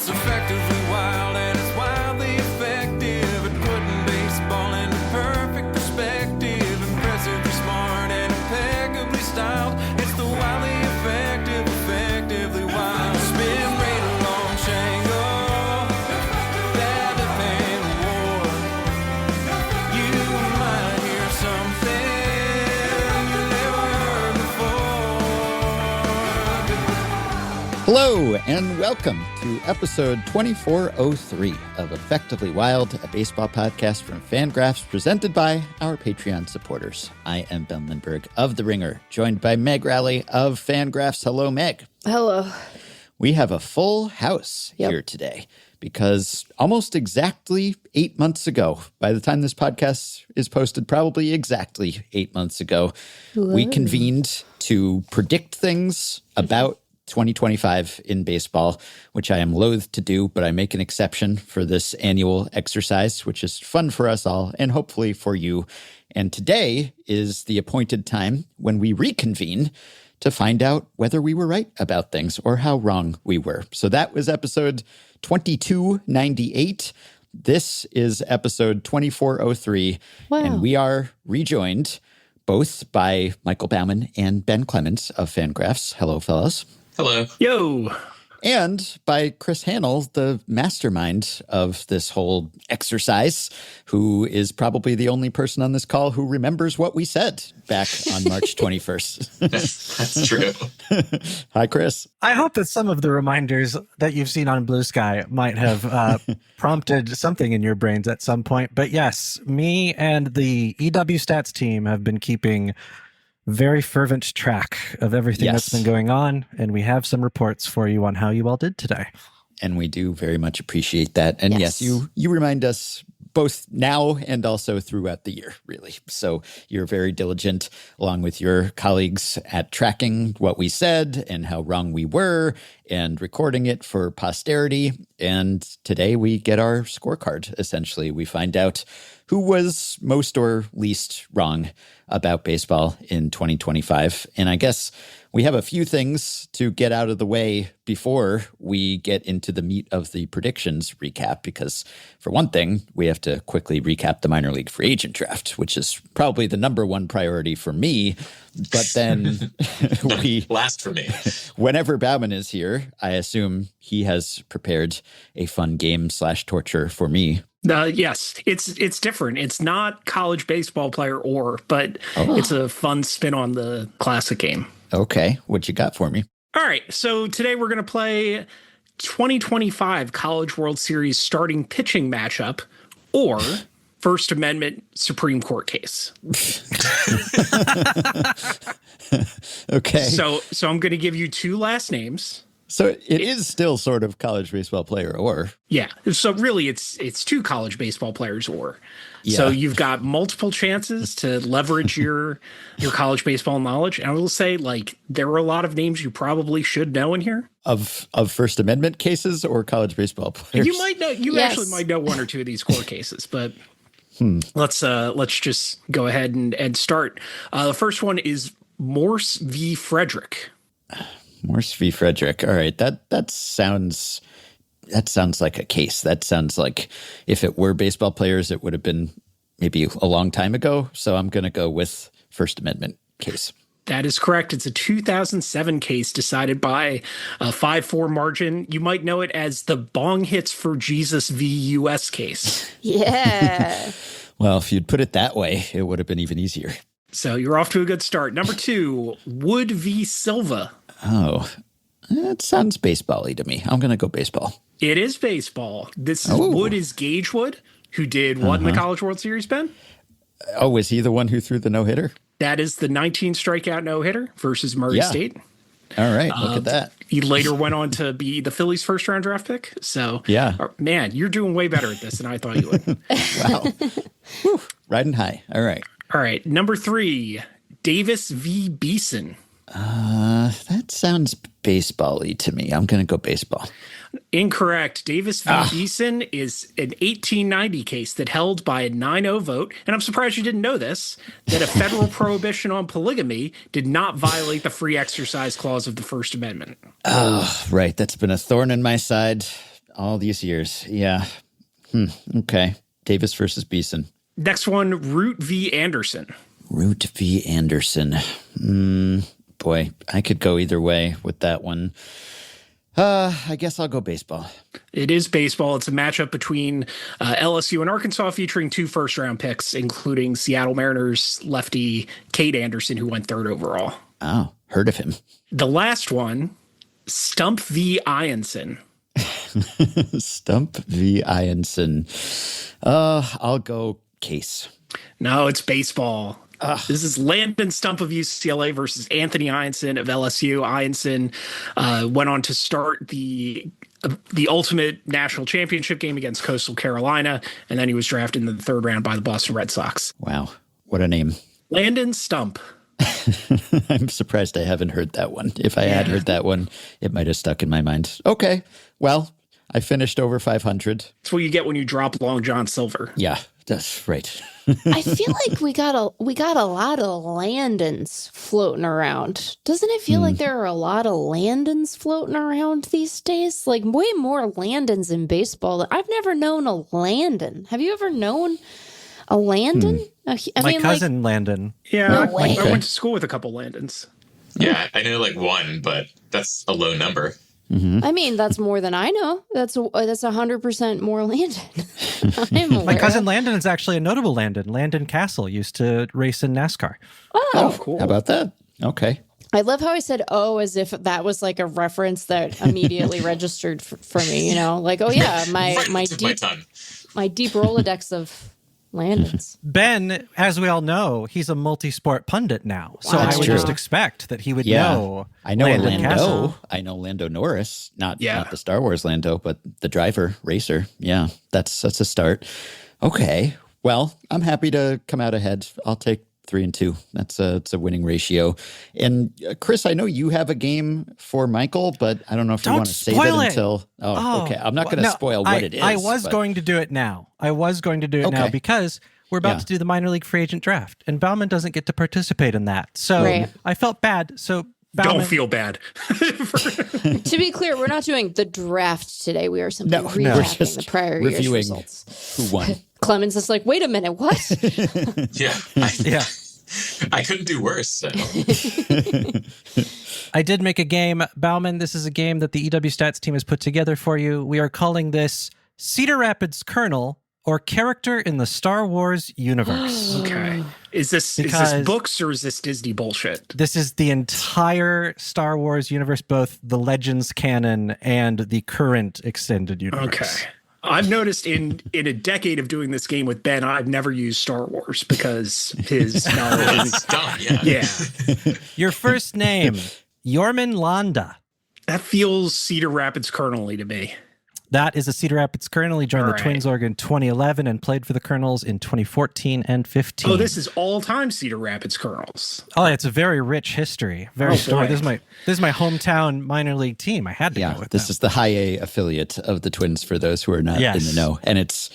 It's effectively wild and it's wildly effective at putting baseball into perfect perspective. Impressively smart and impeccably styled. It's the wildly effective, effectively wild. Spin rate along Shango. That depend war. You might hear something you never heard before. Hello and welcome to episode 2403 of Effectively Wild, a baseball podcast from FanGraphs presented by our Patreon supporters. I am Ben Lindbergh of The Ringer, joined by Meg Rowley of FanGraphs. Hello, Meg. Hello. We have a full house here today because almost exactly 8 months ago, by the time this podcast is posted, probably exactly 8 months ago, we convened to predict things about 2025 in baseball, which I am loath to do, but I make an exception for this annual exercise, which is fun for us all and hopefully for you. And today is the appointed time when we reconvene to find out whether we were right about things or how wrong we were. So that was episode 2298. This is episode 2403. Wow. And we are rejoined both by Michael Baumann and Ben Clemens of FanGraphs. Hello, fellas. Hello. Yo. And by Chris Hanel, the mastermind of this whole exercise, who is probably the only person on this call who remembers what we said back on March 21st. That's true. Hi, Chris. I hope that some of the reminders that you've seen on Blue Sky might have prompted something in your brains at some point. But yes, me and the EW Stats team have been keeping very fervent track of everything that's been going on, and we have some reports for you on how you all did today. And we do very much appreciate that. And yes, you remind us both now and also throughout the year, really. So you're very diligent, along with your colleagues, at tracking what we said and how wrong we were and recording it for posterity. And today we get our scorecard, essentially. We find out who was most or least wrong about baseball in 2025. And I guess we have a few things to get out of the way before we get into the meat of the predictions recap, because for one thing, we have to quickly recap the minor league free agent draft, which is probably the number one priority for me. But then last for me. Whenever Baumann is here, I assume he has prepared a fun game / torture for me. Yes, it's different. It's not college baseball player but it's a fun spin on the classic game. Okay, what you got for me? All right, so today we're going to play 2025 College World Series starting pitching matchup or First Amendment Supreme Court case. Okay. So I'm going to give you two last names. So it is still sort of college baseball player or. Yeah. So really it's two college baseball players or. Yeah. So you've got multiple chances to leverage your college baseball knowledge. And I will say, like, there are a lot of names you probably should know in here. Of First Amendment cases or college baseball players? You might know, actually might know one or two of these court cases, but let's just go ahead and start. The first one is Morse v. Frederick. Morse v. Frederick. All right, that sounds like a case. That sounds like if it were baseball players, it would have been maybe a long time ago. So I'm going to go with First Amendment case. That is correct. It's a 2007 case decided by a 5-4 margin. You might know it as the Bong Hits for Jesus v. U.S. case. Yeah. Well, if you'd put it that way, it would have been even easier. So you're off to a good start. Number 2, Wood v. Silva. Oh, that sounds baseball-y to me. I'm going to go baseball. It is baseball. This is Wood is Gage Wood, who did what in the College World Series, Ben? Oh, was he the one who threw the no-hitter? That is the 19 strikeout no-hitter versus Murray State. All right, look at that. He later went on to be the Phillies' first-round draft pick. So, man, you're doing way better at this than I thought you would. Wow. Whew, riding high. All right. All right, number 3, Davis v. Beeson. That sounds baseball-y to me. I'm going to go baseball. Incorrect. Davis v. Beeson is an 1890 case that held by a 9-0 vote, and I'm surprised you didn't know this, that a federal prohibition on polygamy did not violate the free exercise clause of the First Amendment. Oh, right. That's been a thorn in my side All these years. Yeah. Okay. Davis versus Beeson. Next one, Root v. Anderson. Root v. Anderson. Boy, I could go either way with that one. I guess I'll go baseball. It is baseball. It's a matchup between LSU and Arkansas, featuring 2 first-round picks, including Seattle Mariners lefty Cade Anderson, who went 3rd overall. Oh, heard of him. The last one, Stump v. Ianson. Stump v. Ianson. I'll go Case. No, it's baseball. This is Landon Stump of UCLA versus Anthony Ianson of LSU. Ianson went on to start the ultimate national championship game against Coastal Carolina, and then he was drafted in the 3rd round by the Boston Red Sox. Wow, what a name. Landon Stump. I'm surprised I haven't heard that one. If I had heard that one, it might have stuck in my mind. Okay, well, I finished over 500. That's what you get when you drop Long John Silver. Yeah, that's right. I feel like we got a lot of Landons floating around. Doesn't it feel like there are a lot of Landons floating around these days? Like way more Landons in baseball. I've never known a Landon. Have you ever known a Landon? My cousin Landon. Yeah, No I way. went to school with a couple Landons. Yeah, I know like one, but that's a low number. I mean, that's more than I know. That's 100% more Landon. I'm aware. My cousin Landon is actually a notable Landon. Landon Castle used to race in NASCAR. Oh, cool. How about that? Okay. I love how I said "oh" as if that was like a reference that immediately registered for me. You know, like oh yeah, my deep Rolodex of Landons. Ben, as we all know, he's a multi-sport pundit now. So Wow. I That's would true. just expect that he would Yeah. know. I know Landon Lando. Castle. I know Lando Norris, not Yeah. the Star Wars Lando, but the driver, racer. Yeah, that's a start. Okay. Well, I'm happy to come out ahead. I'll take 3 and 2. It's a winning ratio. And Chris, I know you have a game for Michael, but I don't know if you Don't want to save spoil it it. until. Oh, okay. I'm not going to spoil what it is. I was but- going to do it now. I was going to do it now Okay. because we're about Yeah. to do the minor league free agent draft, and Baumann doesn't get to participate in that. So Right. I felt bad. So Baumann, Don't feel bad. To be clear, we're not doing the draft today. We are simply No, we're recapping just the prior year's reviewing results. who won. Clemens is like, wait a minute, what? Yeah, Yeah. I couldn't do worse. So. I did make a game. Baumann, this is a game that the EW Stats team has put together for you. We are calling this Cedar Rapids Kernel, or character in the Star Wars universe. Okay. Is this Because- books or is this Disney bullshit? This is the entire Star Wars universe, both the Legends canon and the current extended universe. Okay. I've noticed in a decade of doing this game with Ben, I've never used Star Wars because his knowledge. It's done, yeah. Yeah. Your first name, Yorman Landa. That feels Cedar Rapids Kernel-y to me. That is a Cedar Rapids Kernel. He joined All the right. Twins org in 2011 and played for the Kernels in 2014 and 15. Oh, this is all-time Cedar Rapids Kernels. Oh, it's a very rich history. Very Oh, story. boy. This is my hometown minor league team. I had to go Yeah, with this them. is the high A affiliate of the Twins for those who are not Yes. in the know, and it's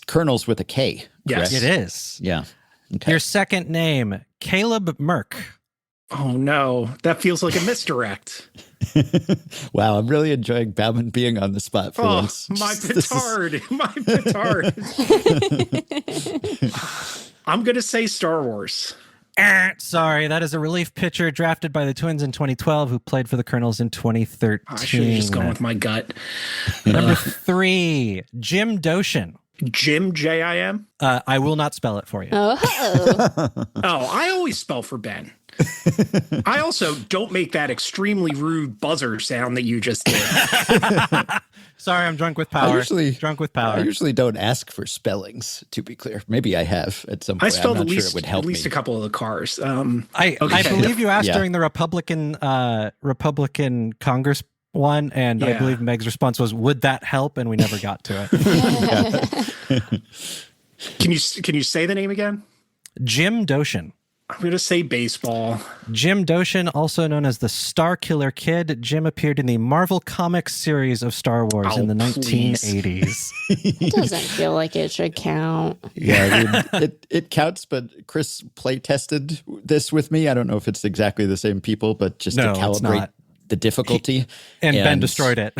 Kernels with a K. Yes. correct? It is. Yeah. Okay. Your second name, Caleb Merck. Oh, no. That feels like a misdirect. Wow, I'm really enjoying Baumann being on the spot for Oh, once. my This is- petard. My petard. I'm going to say Star Wars. Sorry, that is a relief pitcher drafted by the Twins in 2012 who played for the Kernels in 2013. I should have just gone with my gut. Number 3, Jim Doshin. Jim, J-I-M? I will not spell it for you. Oh, Oh, I always spell for Ben. I also don't make that extremely rude buzzer sound that you just did. Sorry, I'm drunk with power. Drunk with I power. usually don't ask for spellings, to be clear. Maybe I have at some I point. spelled I'm at not sure least, it would help at least me. a couple of the cars. I Okay. believe you asked Yeah. during the Republican Congress one, and I Yeah. believe Meg's response was, "Would that help?" And we never got to it. Can you say the name again? Jim Doshin. I'm going to say baseball. Jim Doshin, also known as the Star Killer Kid. Jim appeared in the Marvel Comics series of Star Wars in the please. 1980s. it doesn't feel like it should count. Yeah, I mean, it counts, but Chris play tested this with me. I don't know if it's exactly the same people, but just No, to it's calibrate not. the difficulty. And Ben destroyed it.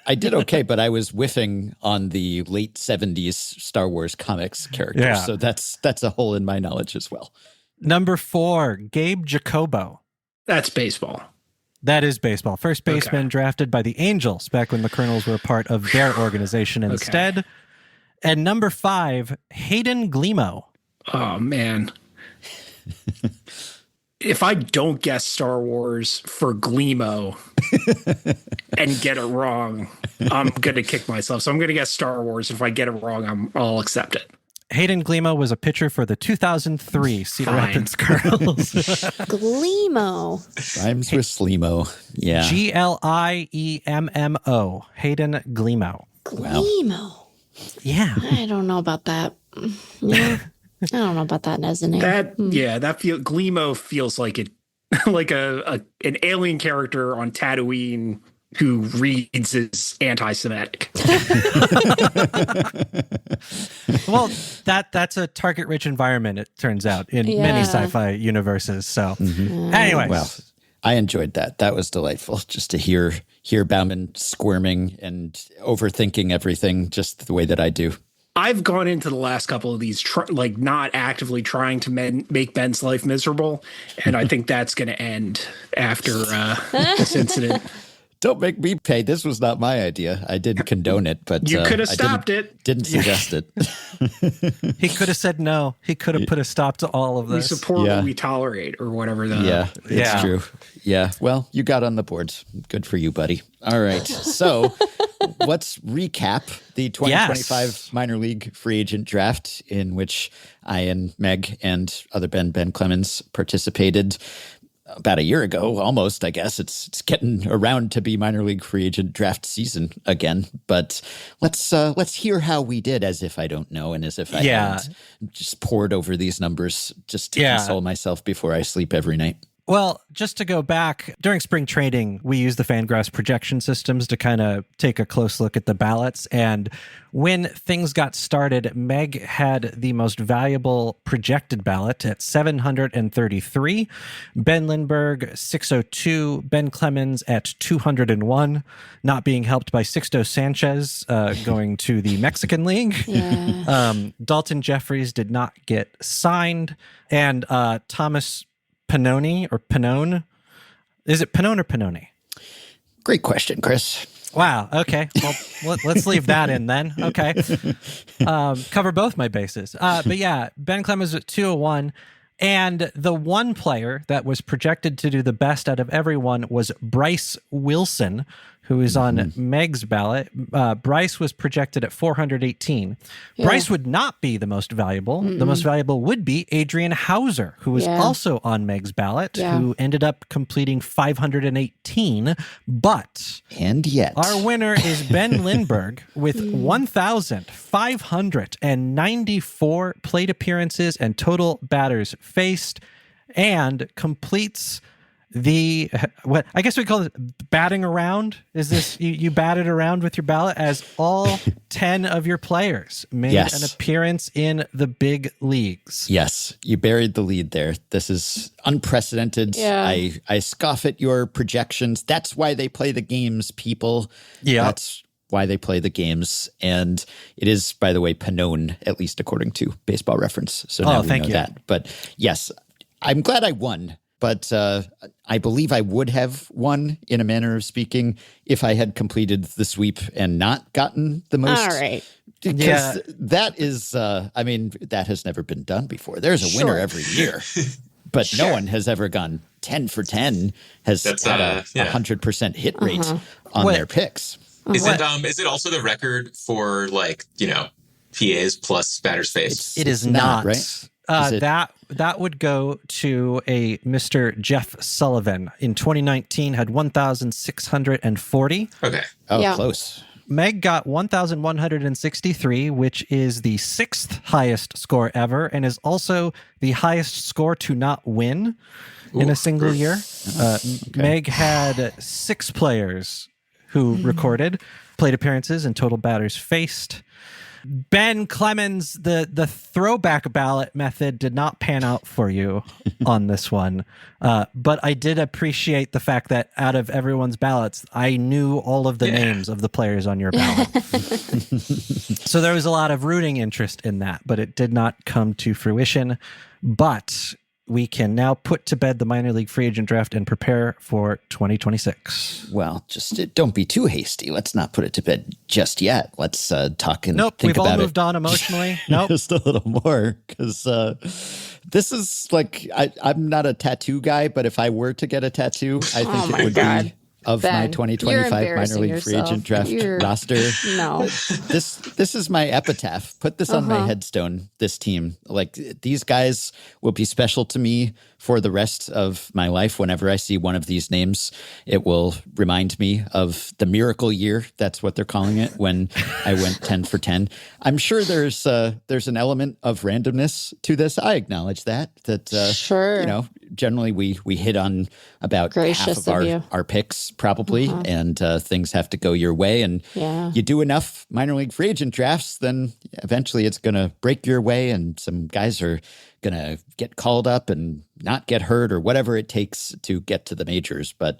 I did okay, but I was whiffing on the late 70s Star Wars comics characters. Yeah. So that's a hole in my knowledge as well. Number 4, Gabe Jacobo. That's baseball. That is baseball. First baseman drafted by the Angels back when the Kernels were a part of their organization instead. And number 5, Hayden Glemo. Oh, man. If I don't guess Star Wars for Glemo and get it wrong, I'm going to kick myself. So I'm going to guess Star Wars. If I get it wrong, I'll accept it. Hayden Glemo was a pitcher for the 2003 Cedar Rapids Kernels. Glemo. Rhymes with Slemo. Yeah. Glimmo. Hayden Glemo. Glemo. Yeah. I don't know about that. Yeah. I don't know about that as a name. Glemo feels like it, like an alien character on Tatooine who reads as anti-Semitic. Well, that's a target-rich environment, it turns out, in many sci-fi universes. So, anyways. Well, I enjoyed that. That was delightful just to hear Baumann squirming and overthinking everything just the way that I do. I've gone into the last couple of these, not actively trying to make Ben's life miserable, and I think that's going to end after this incident. Don't make me pay. This was not my idea. I didn't condone it, but you could have stopped it. Didn't suggest it. He could have said no. He could have put a stop to all of We this. support what we tolerate, or whatever. It's true. Yeah. Well, you got on the boards. Good for you, buddy. All right. So let's recap the 2025 minor league free agent draft in which I and Meg and other Ben Clemens participated about a year ago, almost. I guess it's getting around to be minor league free agent draft season again. But let's hear how we did, as if I don't know, and as if I hadn't just poured over these numbers just to console myself before I sleep every night. Well, just to go back, during spring training, we used the FanGraphs projection systems to kind of take a close look at the ballots. And when things got started, Meg had the most valuable projected ballot at 733, Ben Lindbergh 602, Ben Clemens at 201, not being helped by Sixto Sanchez going to the Mexican League. Dalton Jeffries did not get signed, and Thomas Pannone or Pannone. Is it Pannone or Pannone? Great question, Chris. Wow. Okay. Well, let's leave that in then. Okay. Cover both my bases. But yeah, Ben Clemens at 201. And the one player that was projected to do the best out of everyone was Bryce Wilson, who is on Meg's ballot. Bryce was projected at 418. Bryce would not be the most valuable. The most valuable would be Adrian Hauser, who was also on Meg's ballot, who ended up completing 518. And yet, our winner is Ben Lindbergh with 1,594 plate appearances and total batters faced, and completes what I guess we call it batting around. Is this you batted around with your ballot as all 10 of your players made an appearance in the big leagues? Yes, you buried the lead there. This is unprecedented. I scoff at your projections. That's why they play the games, people. Yeah. That's why they play the games. And it is, by the way, Pannone, at least according to Baseball Reference. So now we know that. But yes, I'm glad I won. But I believe I would have won, in a manner of speaking, if I had completed the sweep and not gotten the most. All right. Because that is, that has never been done before. There's a winner every year. But no one has ever gone 10 for 10, has had a 100% hit rate on their picks. Is it also the record for, PAs plus batters faced? It is not. Right? That would go to a Mr. Jeff Sullivan. In 2019, had 1,640. Okay. Oh, close. Meg got 1,163, which is the 6th highest score ever, and is also the highest score to not win in a single year. Meg had 6 players who recorded plate appearances and total batters faced. Ben Clemens, the throwback ballot method did not pan out for you on this one. But I did appreciate the fact that out of everyone's ballots, I knew all of the names of the players on your ballot. So there was a lot of rooting interest in that, but it did not come to fruition. But we can now put to bed the minor league free agent draft and prepare for 2026. Well, just don't be too hasty. Let's not put it to bed just yet. Let's talk and Nope, think we've about all moved on emotionally. Nope. just a little more, because this is like, I'm not a tattoo guy, but if I were to get a tattoo, I think it would be of Ben, my 2025 minor embarrassing league free yourself. agent draft roster. No. This is my epitaph. Put this on my headstone, this team. Like, these guys will be special to me for the rest of my life. Whenever I see one of these names, it will remind me of the miracle year. That's what they're calling it, when I went 10 for 10. I'm sure there's an element of randomness to this. I acknowledge that Sure. you know, generally we hit on about Gracious half of of you. our picks probably, and things have to go your way. And you do enough minor league free agent drafts, then eventually it's going to break your way, and some guys are going to get called up and not get hurt, or whatever it takes to get to the majors. But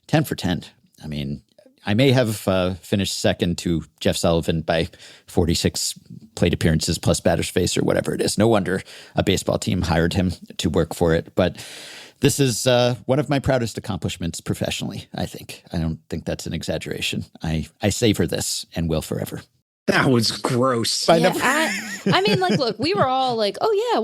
10 for 10, I mean, I may have finished second to Jeff Sullivan by 46 plate appearances plus batter's face, or whatever it is. No wonder a baseball team hired him to work for it. But this is one of my proudest accomplishments professionally, I think. I don't think that's an exaggeration. I savor this and will forever. That was gross. I mean, like, look, we were all like, "Oh yeah,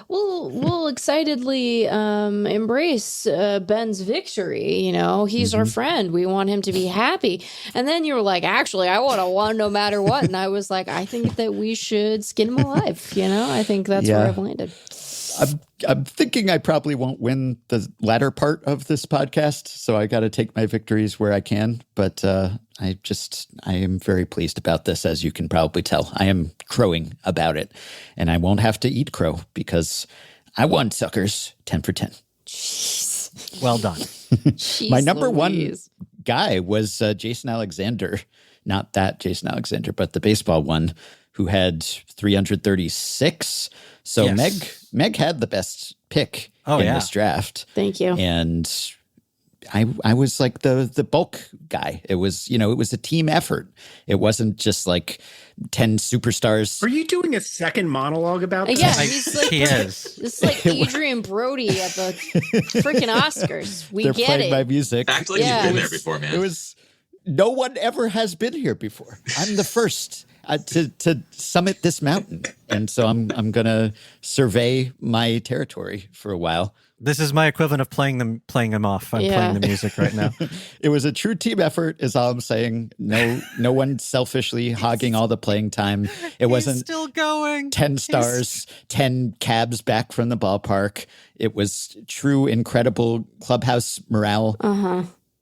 we'll excitedly embrace Ben's victory. You know, he's our friend. We want him to be happy." And then you were like, "Actually, I want to win no matter what." And I was like, "I think that we should skin him alive." You know, I think that's where I've landed. I'm thinking I probably won't win the latter part of this podcast, so I got to take my victories where I can. But I am very pleased about this, as you can probably tell. I am crowing about it, and I won't have to eat crow because I won, suckers. 10 for 10. Jeez. Well done. Jeez My number Louise. one guy was Jason Alexander. Not that Jason Alexander, but the baseball one, who had 336. So Yes. Meg had the best pick in this draft. Thank you. And I was like the bulk guy. It was, it was a team effort. It wasn't just like 10 superstars. Are you doing a second monologue about this? Yeah, he's like, He is. It's like Adrian Brody at the freaking Oscars. They're get playing it. my music. Act like Yeah. you've been there before, man. It was, no one ever has been here before. I'm the first to summit this mountain. And so I'm going to survey my territory for a while. This is my equivalent of playing them off. I'm playing the music right now. It was a true team effort, is all I'm saying. No one selfishly hogging all the playing time. It wasn't still going. 10 stars, 10 cabs back from the ballpark. It was true, incredible clubhouse morale.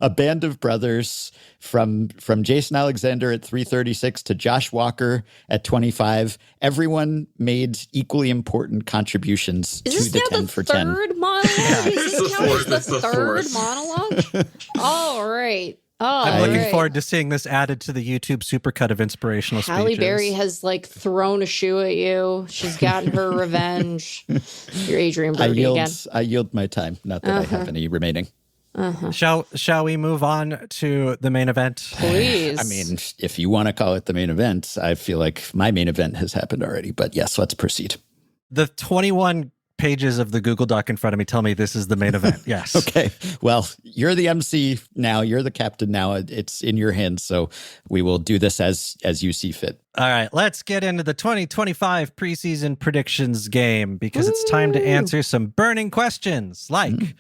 A band of brothers from Jason Alexander at 336 to Josh Walker at 25. Everyone made equally important contributions Is to this the now 10 the for 10. third monologue? Is It's this the count as fourth. the It's the third fourth. monologue? All right. I'm looking forward to seeing this added to the YouTube supercut of inspirational Halle speeches. Berry has like thrown a shoe at you. She's gotten her revenge. You're Adrian Brody again. I yield my time. Not that I have any remaining. Shall we move on to the main event? Please. I mean, if you want to call it the main event, I feel like my main event has happened already. But yes, let's proceed. The 21 pages of the Google Doc in front of me tell me this is the main event. Yes. Okay. Well, you're the MC now. You're the captain now. It's in your hands. So we will do this as you see fit. All right, let's get into the 2025 preseason predictions game because it's time to answer some burning questions like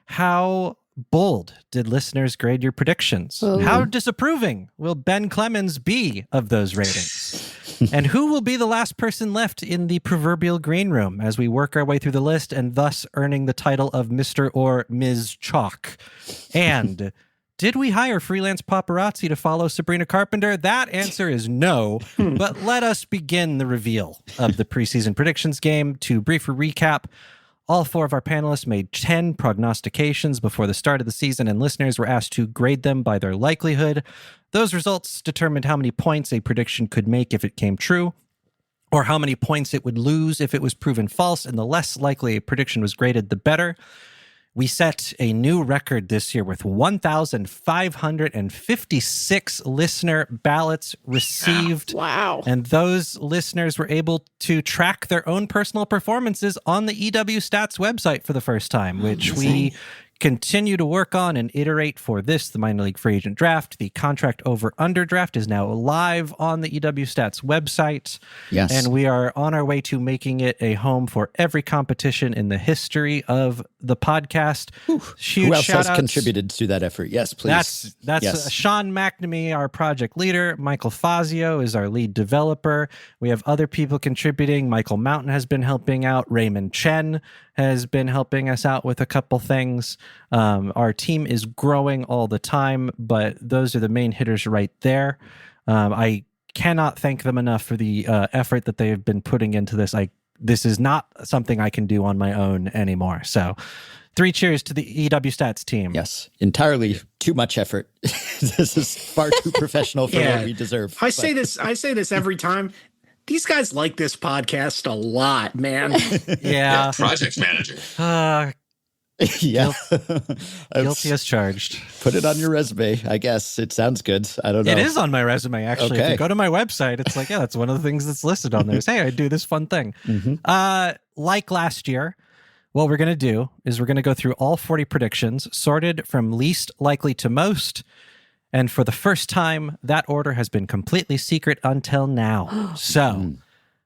how bold did listeners grade your predictions? How disapproving will Ben Clemens be of those ratings? And who will be the last person left in the proverbial green room as we work our way through the list and thus earning the title of Mr. or Ms. Chalk? And did we hire freelance paparazzi to follow Sabrina Carpenter? That answer is no, but let us begin the reveal of the preseason predictions game. To briefly recap, all four of our panelists made 10 prognostications before the start of the season, and listeners were asked to grade them by their likelihood. Those results determined how many points a prediction could make if it came true. or how many points it would lose if it was proven false, and the less likely a prediction was graded, the better. We set a new record this year with 1,556 listener ballots received. Wow. And those listeners were able to track their own personal performances on the EW Stats website for the first time, which we continue to work on and iterate for this, the minor league free agent draft. The contract over under draft is now live on the EW Stats website. Yes. And we are on our way to making it a home for every competition in the history of the podcast. Huge Who else has shout-outs. contributed to that effort? Yes, please. That's Yes. Sean McNamee, our project leader. Michael Fazio is our lead developer. We have other people contributing. Michael Mountain has been helping out. Raymond Chen has been helping us out with a couple things. Our team is growing all the time, but those are the main hitters right there. I cannot thank them enough for the effort that they have been putting into this. This is not something I can do on my own anymore. So 3 cheers to the EW Stats team. Yes, entirely too much effort. This is far too professional for what we deserve. I say this every time. These guys like this podcast a lot, man. Yeah. Project manager. Yeah. Guilty as charged. Put it on your resume, I guess. It sounds good. I don't know. It is on my resume, actually. If Okay. you go to my website, it's like, yeah, that's one of the things that's listed on there. Is, hey, I do this fun thing. Like last year, what we're going to do is we're going to go through all 40 predictions, sorted from least likely to most. And for the first time, that order has been completely secret until now. So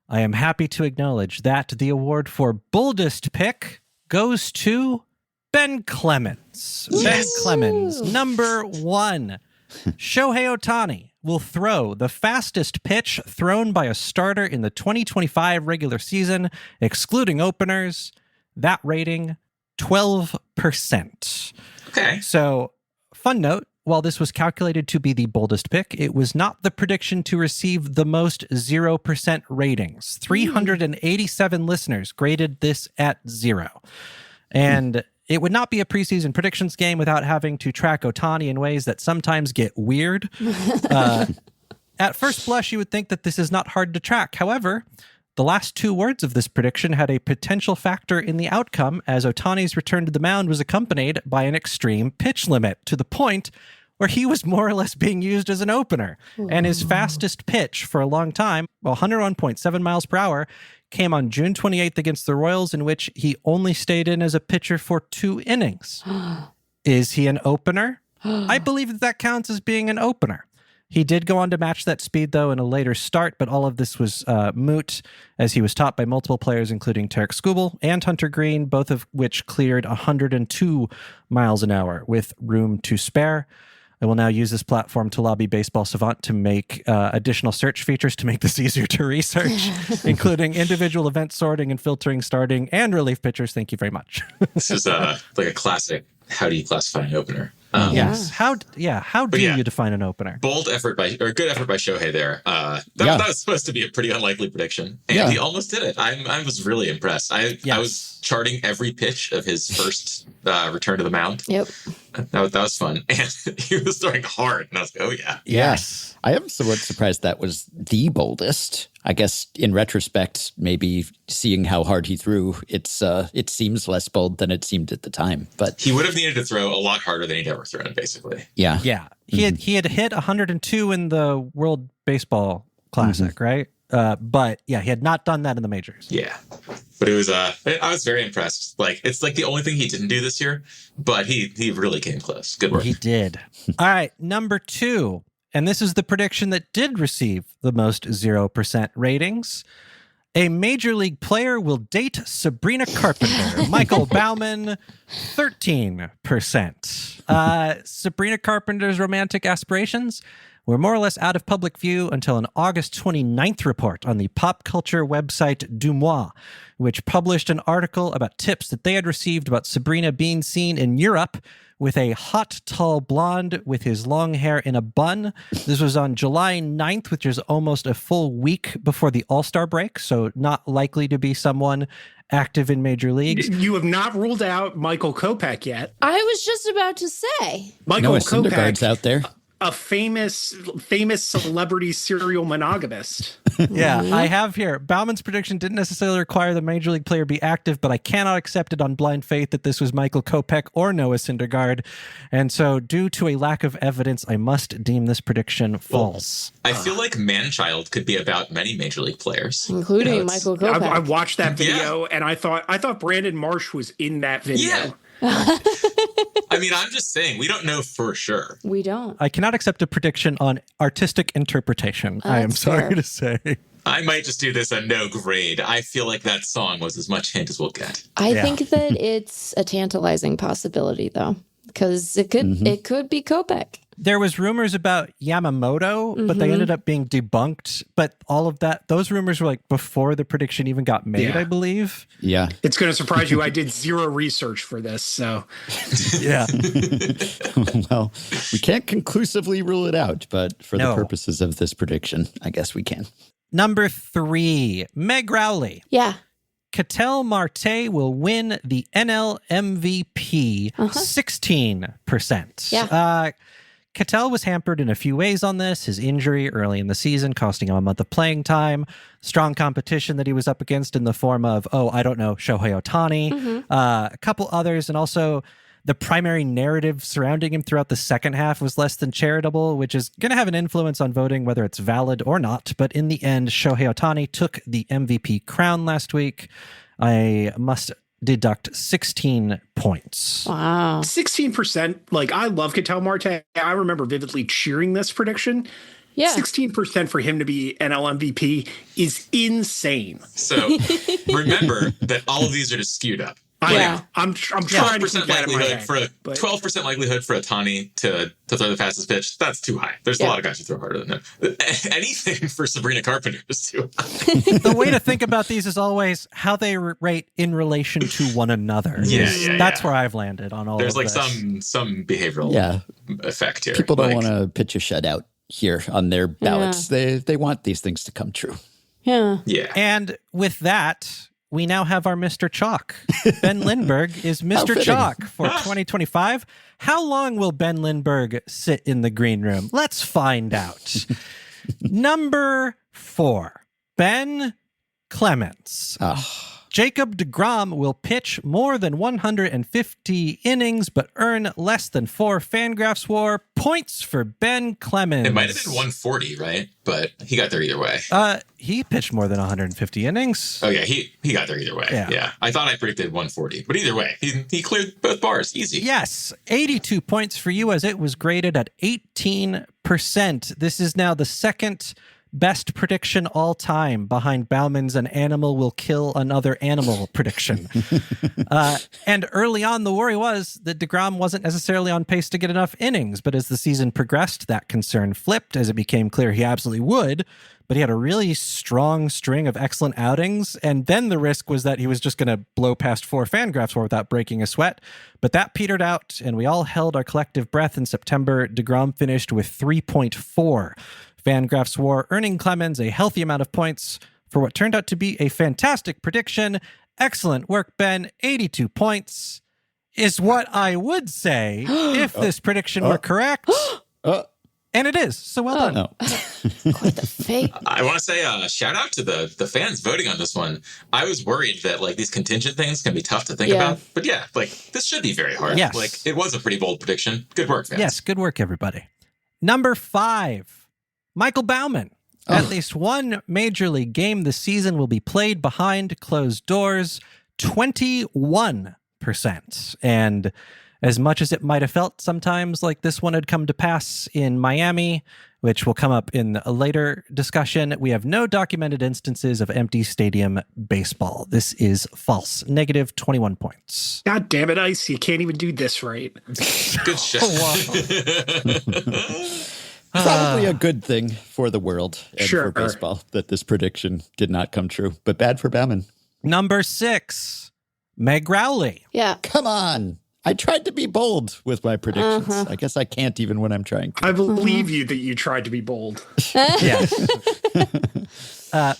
I am happy to acknowledge that the award for boldest pick goes to Ben Clemens. Ben Clemens, number 1. Shohei Ohtani will throw the fastest pitch thrown by a starter in the 2025 regular season, excluding openers. That rating, 12%. Okay. So, fun note, while this was calculated to be the boldest pick, it was not the prediction to receive the most 0% ratings. 387 listeners graded this at 0. And it would not be a preseason predictions game without having to track Ohtani in ways that sometimes get weird. At first blush, you would think that this is not hard to track. However, the last 2 words of this prediction had a potential factor in the outcome, as Ohtani's return to the mound was accompanied by an extreme pitch limit, to the point where he was more or less being used as an opener. And his fastest pitch for a long time, 101.7 miles per hour, came on June 28th against the Royals, in which he only stayed in as a pitcher for 2 innings. Is he an opener? I believe that counts as being an opener. He did go on to match that speed, though, in a later start, but all of this was moot, as he was topped by multiple players, including Tarek Skubal and Hunter Green, both of which cleared 102 miles an hour with room to spare. I will now use this platform to lobby Baseball Savant to make additional search features to make this easier to research, including individual event sorting and filtering starting and relief pitchers. Thank you very much. This is like a classic. How do you classify an opener? Yes. How do you define an opener? Good effort by Shohei there. That was supposed to be a pretty unlikely prediction, and he almost did it. I was really impressed. I was charting every pitch of his first return to the mound. Yep. That was fun, and he was throwing hard, and I was like, oh yeah. Yes. I am somewhat surprised that was the boldest. I guess in retrospect, maybe seeing how hard he threw, it seems less bold than it seemed at the time. But he would have needed to throw a lot harder than he'd ever thrown, basically. Yeah. Yeah. He had hit 102 in the World Baseball Classic, right? But yeah, he had not done that in the majors. Yeah. But it was I was very impressed. Like, it's like the only thing he didn't do this year, but he really came close. Good work. He did. All right, number 2. And this is the prediction that did receive the most 0% ratings. A major league player will date Sabrina Carpenter. Michael Baumann, 13%. Sabrina Carpenter's romantic aspirations were more or less out of public view until an August 29th report on the pop culture website Dumois, which published an article about tips that they had received about Sabrina being seen in Europe with a hot, tall blonde with his long hair in a bun. This was on July 9th, which is almost a full week before the All-Star break, so not likely to be someone active in major leagues. You have not ruled out Michael Kopech yet. I was just about to say. Noah Syndergaard's out there. a famous celebrity serial monogamist. Yeah, I have here. Baumann's prediction didn't necessarily require the major league player be active, but I cannot accept it on blind faith that this was Michael Kopech or Noah Syndergaard. And so, due to a lack of evidence, I must deem this prediction false. I feel like Man-Child could be about many major league players, including Michael Kopech. I watched that video and I thought Brandon Marsh was in that video. Yeah. I mean, I'm just saying, we don't know for sure. We don't. I cannot accept a prediction on artistic interpretation. I am sorry to say. I might just do this a no grade. I feel like that song was as much hint as we'll get. I think that it's a tantalizing possibility, though, because it could be Kopech. There was rumors about Yamamoto, but they ended up being debunked. But all of those rumors were like before the prediction even got made, I believe. Yeah. It's going to surprise you. I did zero research for this, so. Yeah. Well, we can't conclusively rule it out, but for the purposes of this prediction, I guess we can. Number 3, Meg Rowley. Yeah. Ketel Marte will win the NL MVP 16%. Yeah. Ketel was hampered in a few ways on this. His injury early in the season costing him a month of playing time. Strong competition that he was up against in the form of, Shohei Ohtani. A couple others. And also the primary narrative surrounding him throughout the second half was less than charitable, which is going to have an influence on voting, whether it's valid or not. But in the end, Shohei Ohtani took the MVP crown last week. I must deduct 16 points. Wow. 16%. Like, I love Ketel Marte. I remember vividly cheering this prediction. Yeah. 16% for him to be NL MVP is insane. So remember that all of these are just skewed up. I'm trying to keep that in my head. 12% likelihood for Ohtani to throw the fastest pitch. That's too high. There's a lot of guys who throw harder than him. Anything for Sabrina Carpenter is too high. The way to think about these is always how they rate in relation to one another. That's where I've landed on all There's of this. some behavioral effect here. People don't want to pitch a shutout here on their ballots. They want these things to come true. Yeah. And with that, we now have our Mr. Chalk. Ben Lindbergh is Mr. Chalk for 2025. How long will Ben Lindbergh sit in the green room? Let's find out. Number 4, Ben Clemens. Jacob deGrom will pitch more than 150 innings, but earn less than 4 FanGraphs WAR points for Ben Clemens. It might have been 140, right? But he got there either way. He pitched more than 150 innings. Oh, yeah, he got there either way. Yeah. I thought I predicted 140, but either way, he cleared both bars. Easy. Yes, 82 points for you as it was graded at 18%. This is now the second best prediction all time behind Baumann's "An animal will kill another animal" prediction. And early on, the worry was that deGrom wasn't necessarily on pace to get enough innings, but as the season progressed, that concern flipped as it became clear he absolutely would. But he had a really strong string of excellent outings, and then the risk was that he was just going to blow past 4 FanGraphs WAR without breaking a sweat. But that petered out, and we all held our collective breath in September. deGrom finished with 3.4 FanGraphs WAR, earning Clemens a healthy amount of points for what turned out to be a fantastic prediction. Excellent work, Ben. 82 points is what I would say if this prediction were correct. And it is. So well done. Quite the fake. I want to say shout out to the fans voting on this one. I was worried that these contingent things can be tough to think about. But this should be very hard. Yes. It was a pretty bold prediction. Good work, fans. Yes, good work, everybody. Number 5. Michael Baumann. At least one major league game this season will be played behind closed doors, 21%. And as much as it might have felt sometimes like this one had come to pass in Miami, which will come up in a later discussion, we have no documented instances of empty stadium baseball. This is false. Negative 21 points. God damn it, Ice. You can't even do this right. Good shit. Probably a good thing for the world and for baseball that this prediction did not come true, but bad for Baumann. Number 6, Meg Rowley. Yeah. Come on. I tried to be bold with my predictions. I guess I can't even when I'm trying to. I believe you that you tried to be bold. Yes.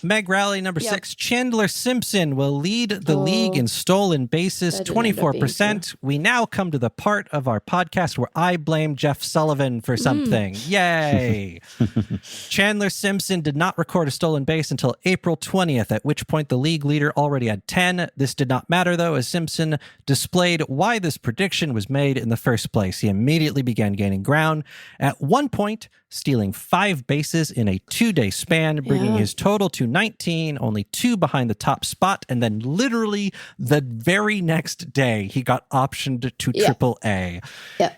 Meg Rowley, number 6. Chandler Simpson will lead the league in stolen bases, 24%. We now come to the part of our podcast where I blame Jeff Sullivan for something. Yay! Chandler Simpson did not record a stolen base until April 20th, at which point the league leader already had 10. This did not matter, though, as Simpson displayed why this prediction was made in the first place. He immediately began gaining ground, at one point stealing 5 bases in a 2-day span, bringing his total to 19, only 2 behind the top spot. And then literally the very next day, he got optioned to AAA.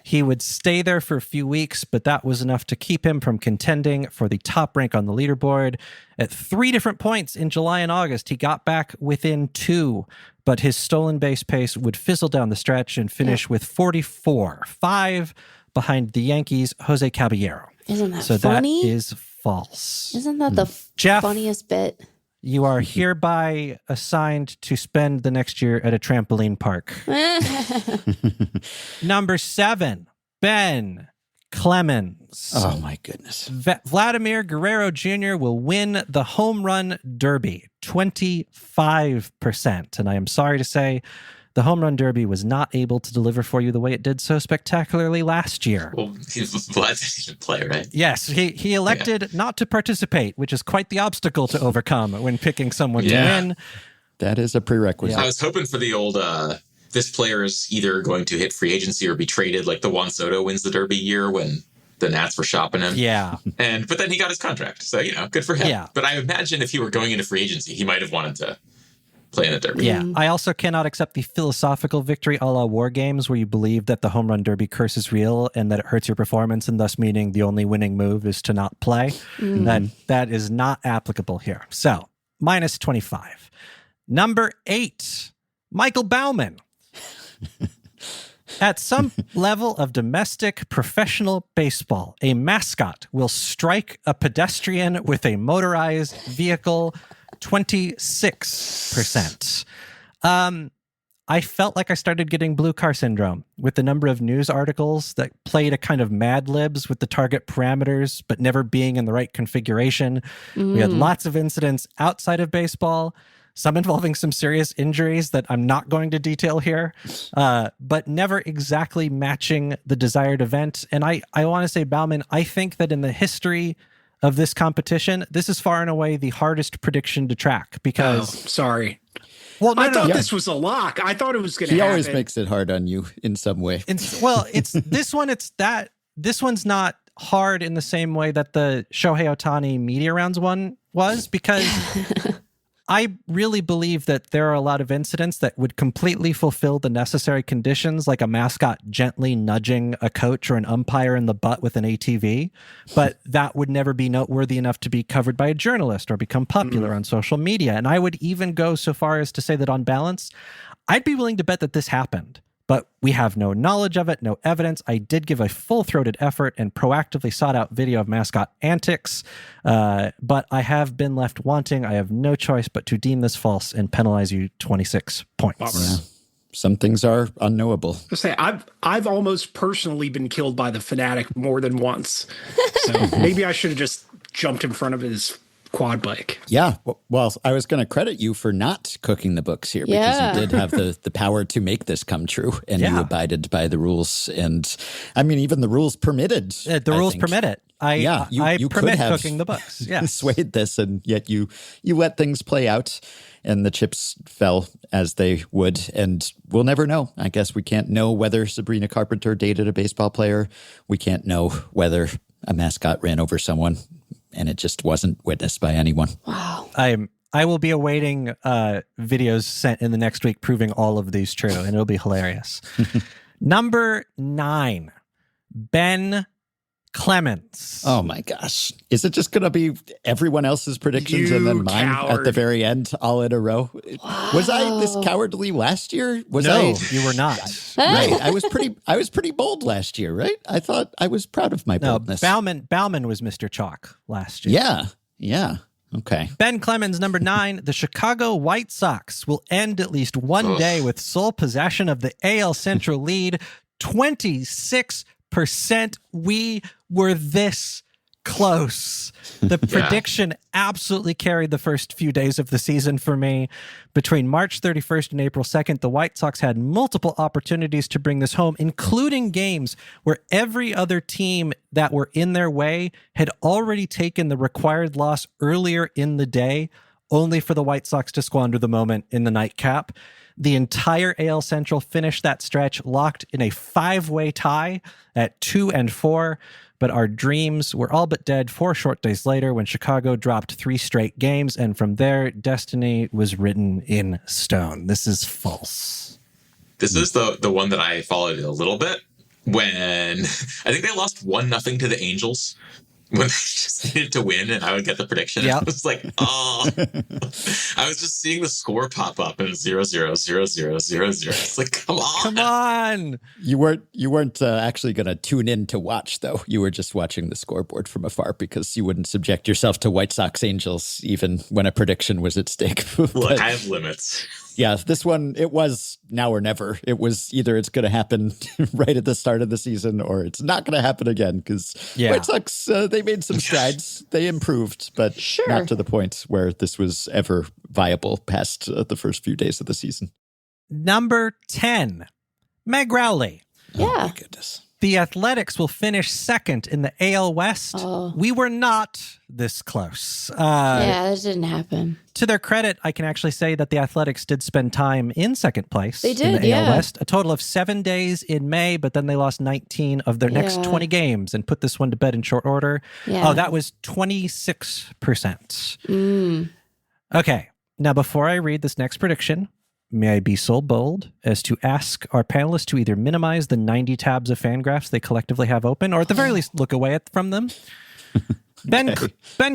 He would stay there for a few weeks, but that was enough to keep him from contending for the top rank on the leaderboard. At 3 different points in July and August, he got back within 2, but his stolen base pace would fizzle down the stretch and finish with 44, 5 behind the Yankees' Jose Caballero. Isn't that funny? That is false. Isn't that the funniest bit? You are hereby assigned to spend the next year at a trampoline park. Number 7, Ben Clemens. Oh, my goodness. Vladimir Guerrero Jr. will win the home run derby, 25%. And I am sorry to say, the home run derby was not able to deliver for you the way it did so spectacularly last year. Well, Vlad didn't even play, right? Yes, he elected not to participate, which is quite the obstacle to overcome when picking someone to win. That is a prerequisite. I was hoping for the old, this player is either going to hit free agency or be traded, like the Juan Soto wins the derby year when the Nats were shopping him. Yeah. But then he got his contract, so, good for him. Yeah. But I imagine if he were going into free agency, he might have wanted to play in a derby. Yeah. I also cannot accept the philosophical victory a la War Games where you believe that the home run derby curse is real and that it hurts your performance and thus meaning the only winning move is to not play. That is not applicable here. So, minus 25. Number 8, Michael Baumann. At some level of domestic professional baseball, a mascot will strike a pedestrian with a motorized vehicle, 26%. I felt like I started getting blue car syndrome with the number of news articles that played a kind of Mad Libs with the target parameters, but never being in the right configuration. We had lots of incidents outside of baseball, some involving some serious injuries that I'm not going to detail here, but never exactly matching the desired event. And I want to say, Baumann, I think that in the history of this competition, this is far and away the hardest prediction to track because... sorry. Well, I thought this was a lock. I thought it was going to happen. He always makes it hard on you in some way. It's this one. This one's not hard in the same way that the Shohei Ohtani media rounds one was, because I really believe that there are a lot of incidents that would completely fulfill the necessary conditions, like a mascot gently nudging a coach or an umpire in the butt with an ATV, but that would never be noteworthy enough to be covered by a journalist or become popular on social media. And I would even go so far as to say that on balance, I'd be willing to bet that this happened. But we have no knowledge of it, no evidence. I did give a full-throated effort and proactively sought out video of mascot antics, but I have been left wanting. I have no choice but to deem this false and penalize you 26 points. Yeah. Some things are unknowable. I've almost personally been killed by the fanatic more than once. So maybe I should have just jumped in front of his quad bike. Yeah. Well, I was going to credit you for not cooking the books here because you did have the power to make this come true and you abided by the rules. And I mean, even the rules permitted. The rules permit it. You permit could have cooking the books. Yes. swayed this, and yet you let things play out and the chips fell as they would. And we'll never know. I guess we can't know whether Sabrina Carpenter dated a baseball player. We can't know whether a mascot ran over someone and it just wasn't witnessed by anyone. Wow. I will be awaiting videos sent in the next week proving all of these true, and it'll be hilarious. Number 9, Ben Clemens. Oh my gosh. Is it just going to be everyone else's predictions and then mine at the very end all in a row? Wow. Was I this cowardly last year? No, you were not. Right. I was pretty bold last year, right? I thought I was proud of my boldness. Baumann was Mr. Chalk last year. Yeah. Okay. Ben Clemens, number 9. The Chicago White Sox will end at least one day with sole possession of the AL Central lead. 26%. We were this close. The prediction absolutely carried the first few days of the season for me. Between March 31st and April 2nd, the White Sox had multiple opportunities to bring this home, including games where every other team that were in their way had already taken the required loss earlier in the day, only for the White Sox to squander the moment in the nightcap. The entire AL Central finished that stretch locked in a 5-way tie at 2-4. But our dreams were all but dead 4 short days later when Chicago dropped 3 straight games, and from there, destiny was written in stone. This is false. This is the one that I followed a little bit when I think they lost 1-0 to the Angels when they just needed to win, and I would get the prediction. Yep. I was like, oh. I was just seeing the score pop up and 0-0, 0-0, 0-0. It's like, come on. Come on. You weren't actually going to tune in to watch, though. You were just watching the scoreboard from afar because you wouldn't subject yourself to White Sox Angels even when a prediction was at stake. Look, I have limits. Yeah, this one, it was now or never. It was either it's going to happen right at the start of the season or it's not going to happen again because White Sox, they made some strides. They improved, but not to the point where this was ever viable past the first few days of the season. Number 10, Meg Rowley. Yeah. Oh, my goodness. The Athletics will finish second in the AL West. Oh. We were not this close. Yeah, that didn't happen. To their credit, I can actually say that the Athletics did spend time in second place. They did, in the AL yeah. West. A total of 7 days in May, but then they lost 19 of their next 20 games and put this one to bed in short order. Yeah. Oh, that was 26%. Okay, now before I read this next prediction, may I be so bold as to ask our panelists to either minimize the 90 tabs of FanGraphs they collectively have open, or at the very least look away from them? Ben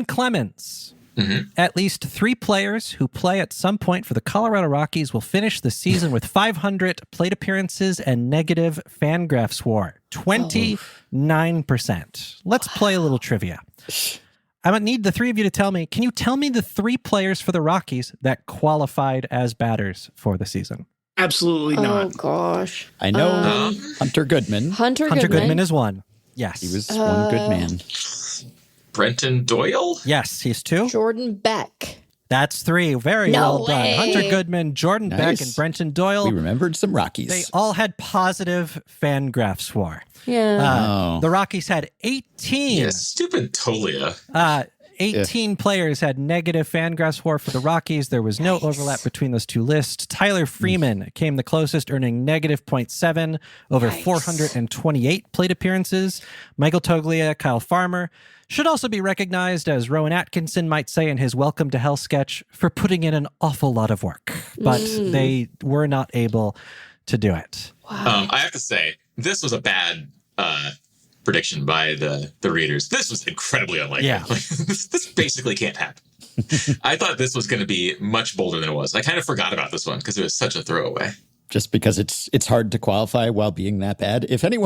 Clemens. Mm-hmm. At least 3 players who play at some point for the Colorado Rockies will finish the season with 500 plate appearances and negative FanGraphs WAR. 29%. Let's play a little trivia. I would need the 3 of you to tell me, can you tell me the 3 players for the Rockies that qualified as batters for the season? Absolutely not. Oh, gosh. I know Hunter Goodman. Hunter Goodman is one. Yes. He was one good man. Brenton Doyle? Yes, he's 2. Jordan Beck. That's 3. Very No well way. done. Hunter Goodman, Jordan Beck, Nice. and Brenton Doyle. We remembered some Rockies. They all had positive FanGraphs WAR. Yeah. The Rockies had 18. Yeah, stupid Tolia. 18 players had negative FanGraphs WAR for the Rockies. There was no overlap between those 2 lists. Tyler Freeman came the closest, earning negative 0.7 over 428 plate appearances. Michael Toglia, Kyle Farmer should also be recognized, as Rowan Atkinson might say in his Welcome to Hell sketch, for putting in an awful lot of work. But they were not able to do it. I have to say, this was a bad prediction by the readers. This was incredibly unlikely. Yeah. This basically can't happen. I thought this was going to be much bolder than it was. I kind of forgot about this one because it was such a throwaway. Just because it's hard to qualify while being that bad. If any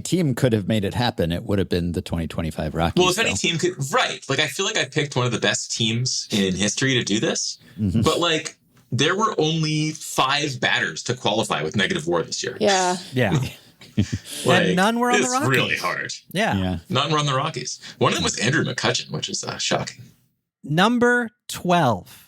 team could have made it happen, it would have been the 2025 Rockies. Well, if any team could, right. Like, I feel like I picked one of the best teams in history to do this. Mm-hmm. But, like, there were only 5 batters to qualify with negative WAR this year. Yeah. Yeah. Like, and none were on the Rockies. It's really hard. Yeah. None were on the Rockies. One of them was Andrew McCutcheon, which is shocking. Number 12.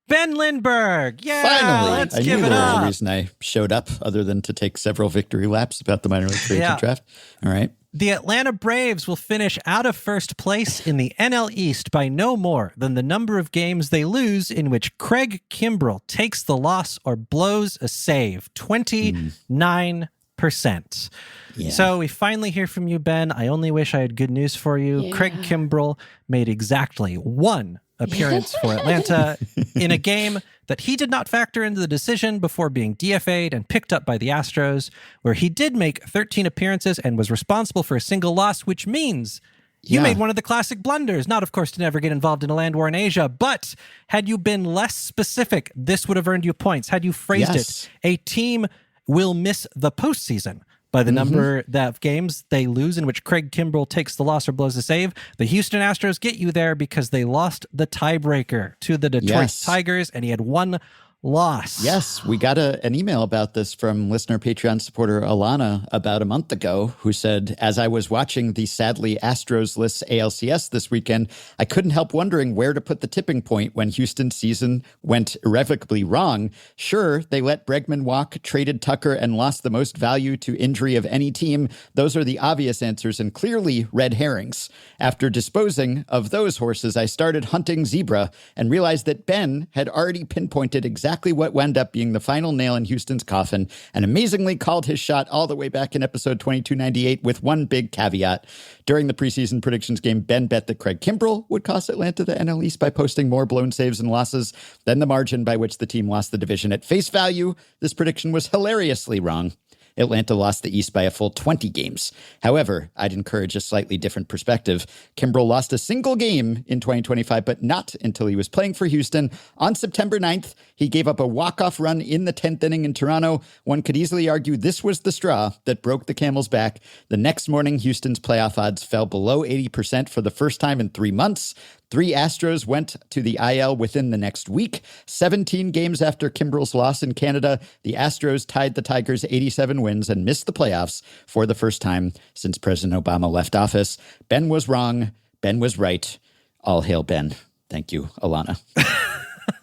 Ben Lindbergh. Yeah, Finally. let's I give knew it there was up. a reason I showed up other than to take several victory laps about the minor league free agent draft. All right. The Atlanta Braves will finish out of first place in the NL East by no more than the number of games they lose in which Craig Kimbrell takes the loss or blows a save. 29%. Yeah. So we finally hear from you, Ben. I only wish I had good news for you. Yeah. Craig Kimbrell made exactly 1 appearance for Atlanta in a game that he did not factor into the decision before being DFA'd and picked up by the Astros, where he did make 13 appearances and was responsible for a single loss, which means you made one of the classic blunders. Not, of course, to never get involved in a land war in Asia, but had you been less specific, this would have earned you points. Had you phrased it, a team will miss the postseason by the number of games they lose in which Craig Kimbrell takes the loss or blows a save. The Houston Astros get you there because they lost the tiebreaker to the Detroit Tigers, and he had 1 loss. Yes, we got an email about this from listener Patreon supporter Alana about a month ago, who said, as I was watching the sadly Astros-less ALCS this weekend, I couldn't help wondering where to put the tipping point when Houston's season went irrevocably wrong. Sure, they let Bregman walk, traded Tucker, and lost the most value to injury of any team. Those are the obvious answers and clearly red herrings. After disposing of those horses, I started hunting zebra and realized that Ben had already pinpointed exactly what wound up being the final nail in Houston's coffin, and amazingly called his shot all the way back in episode 2298 with one big caveat. During the preseason predictions game, Ben bet that Craig Kimbrell would cost Atlanta the NL East by posting more blown saves and losses than the margin by which the team lost the division. At face value, this prediction was hilariously wrong. Atlanta lost the East by a full 20 games. However, I'd encourage a slightly different perspective. Kimbrell lost a single game in 2025, but not until he was playing for Houston. On September 9th, he gave up a walk-off run in the 10th inning in Toronto. One could easily argue this was the straw that broke the camel's back. The next morning, Houston's playoff odds fell below 80% for the first time in 3 months. 3 Astros went to the IL within the next week. 17 games after Kimbrell's loss in Canada, the Astros tied the Tigers' 87 wins and missed the playoffs for the first time since President Obama left office. Ben was wrong. Ben was right. All hail Ben. Thank you, Alana.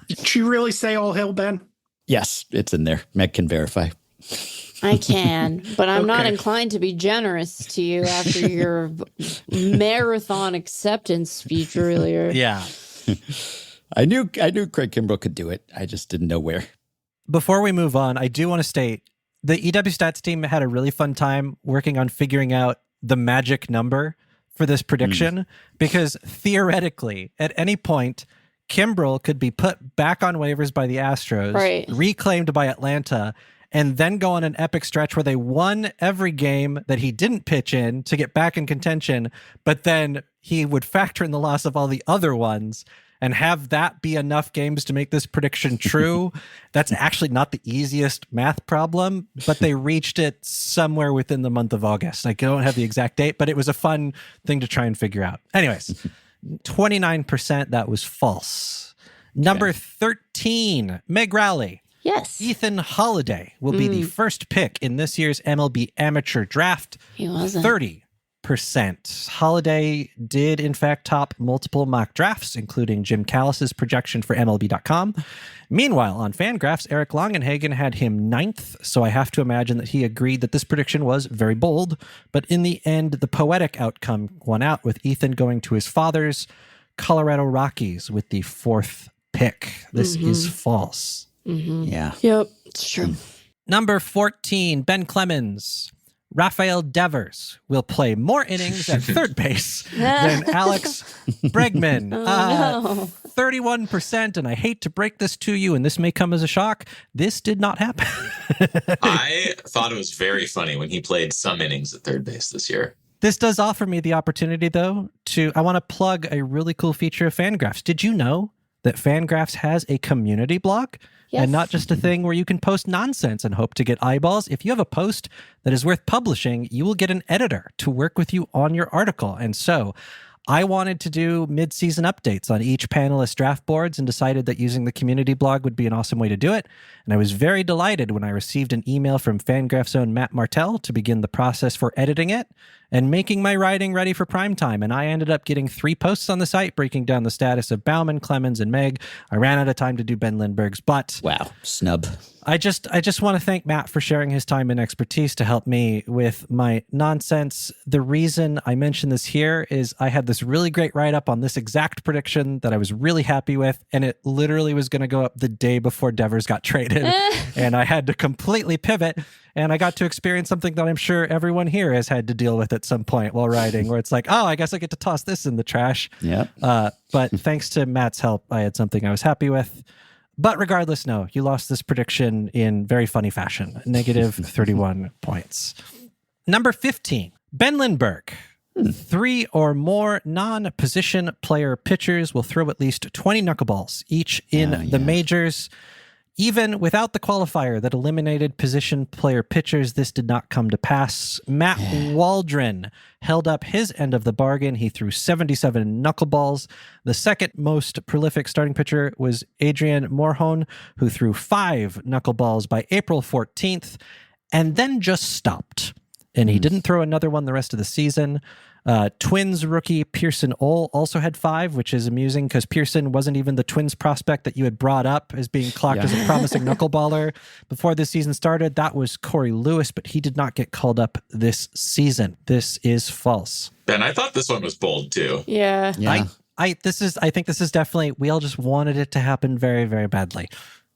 Did she really say all hail Ben? Yes, it's in there. Meg can verify. I can, but I'm not Okay. inclined to be generous to you after your marathon acceptance speech earlier. Yeah. I knew Craig Kimbrell could do it. I just didn't know where. Before we move on, I do want to state the EW Stats team had a really fun time working on figuring out the magic number for this prediction because theoretically, at any point, Kimbrell could be put back on waivers by the Astros, Right. reclaimed by Atlanta, and then go on an epic stretch where they won every game that he didn't pitch in to get back in contention, but then he would factor in the loss of all the other ones and have that be enough games to make this prediction true. That's actually not the easiest math problem, but they reached it somewhere within the month of August. I don't have the exact date, but it was a fun thing to try and figure out. Anyways, 29%, that was false. Number 13, Meg Rowley. Yes. Ethan Holiday will be the first pick in this year's MLB amateur draft. He wasn't. 30%. Holiday did, in fact, top multiple mock drafts, including Jim Callis's projection for MLB.com. Meanwhile, on FanGraphs, Eric Longenhagen had him 9th, so I have to imagine that he agreed that this prediction was very bold. But in the end, the poetic outcome won out, with Ethan going to his father's Colorado Rockies with the 4th pick. This is false. Yeah. Yep, it's true. Number 14, Ben Clemens. Rafael Devers will play more innings at third base than Alex Bregman. 31%, and I hate to break this to you, and this may come as a shock, this did not happen. I thought it was very funny when he played some innings at third base this year. This does offer me the opportunity, though, I want to plug a really cool feature of FanGraphs. Did you know that FanGraphs has a community blog? Yes. And not just a thing where you can post nonsense and hope to get eyeballs. If you have a post that is worth publishing, you will get an editor to work with you on your article. And so I wanted to do mid-season updates on each panelist draft boards and decided that using the community blog would be an awesome way to do it. And I was very delighted when I received an email from FanGraphs' own Matt Martell to begin the process for editing it and making my writing ready for prime time. And I ended up getting 3 posts on the site breaking down the status of Baumann, Clemens, and Meg. I ran out of time to do Ben Lindbergh's, but Wow. Snub. I just want to thank Matt for sharing his time and expertise to help me with my nonsense. The reason I mention this here is I had this really great write-up on this exact prediction that I was really happy with, and it literally was going to go up the day before Devers got traded, and I had to completely pivot, and I got to experience something that I'm sure everyone here has had to deal with at some point while writing, where it's like, oh, I guess I get to toss this in the trash. Yeah. But thanks to Matt's help, I had something I was happy with. But regardless, no, you lost this prediction in very funny fashion. Negative 31 points. Number 15, Ben Lindbergh. 3 or more non-position player pitchers will throw at least 20 knuckleballs each in the majors. Even without the qualifier that eliminated position player pitchers, this did not come to pass. Matt Waldron held up his end of the bargain. He threw 77 knuckleballs. The second most prolific starting pitcher was Adrian Morjon, who threw 5 knuckleballs by April 14th and then just stopped. And he didn't throw another one the rest of the season. Twins rookie Pearson Ole also had 5, which is amusing because Pearson wasn't even the Twins prospect that you had brought up as being clocked as a promising knuckleballer before the season started. That was Corey Lewis, but he did not get called up this season. This is false. Ben, I thought this one was bold too. Yeah. I think this is definitely, we all just wanted it to happen very, very badly.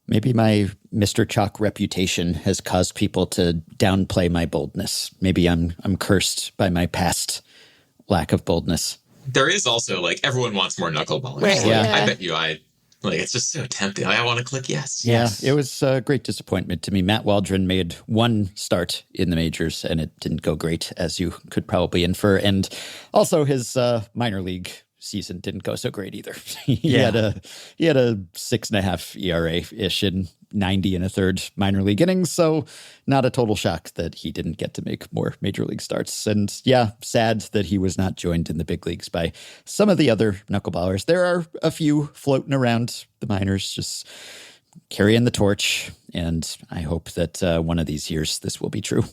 Maybe my Mr. Chalk reputation has caused people to downplay my boldness. Maybe I'm cursed by my past lack of boldness. There is also everyone wants more knuckleballers. Right, I bet you it's just so tempting. I want to click yes. Yeah, it was a great disappointment to me. Matt Waldron made 1 start in the majors, and it didn't go great, as you could probably infer. And also his minor league season didn't go so great either. He had a 6.5 ERA-ish in 90 and a third minor league innings. So not a total shock that he didn't get to make more major league starts. And sad that he was not joined in the big leagues by some of the other knuckleballers. There are a few floating around the minors, just carrying the torch. And I hope that one of these years this will be true.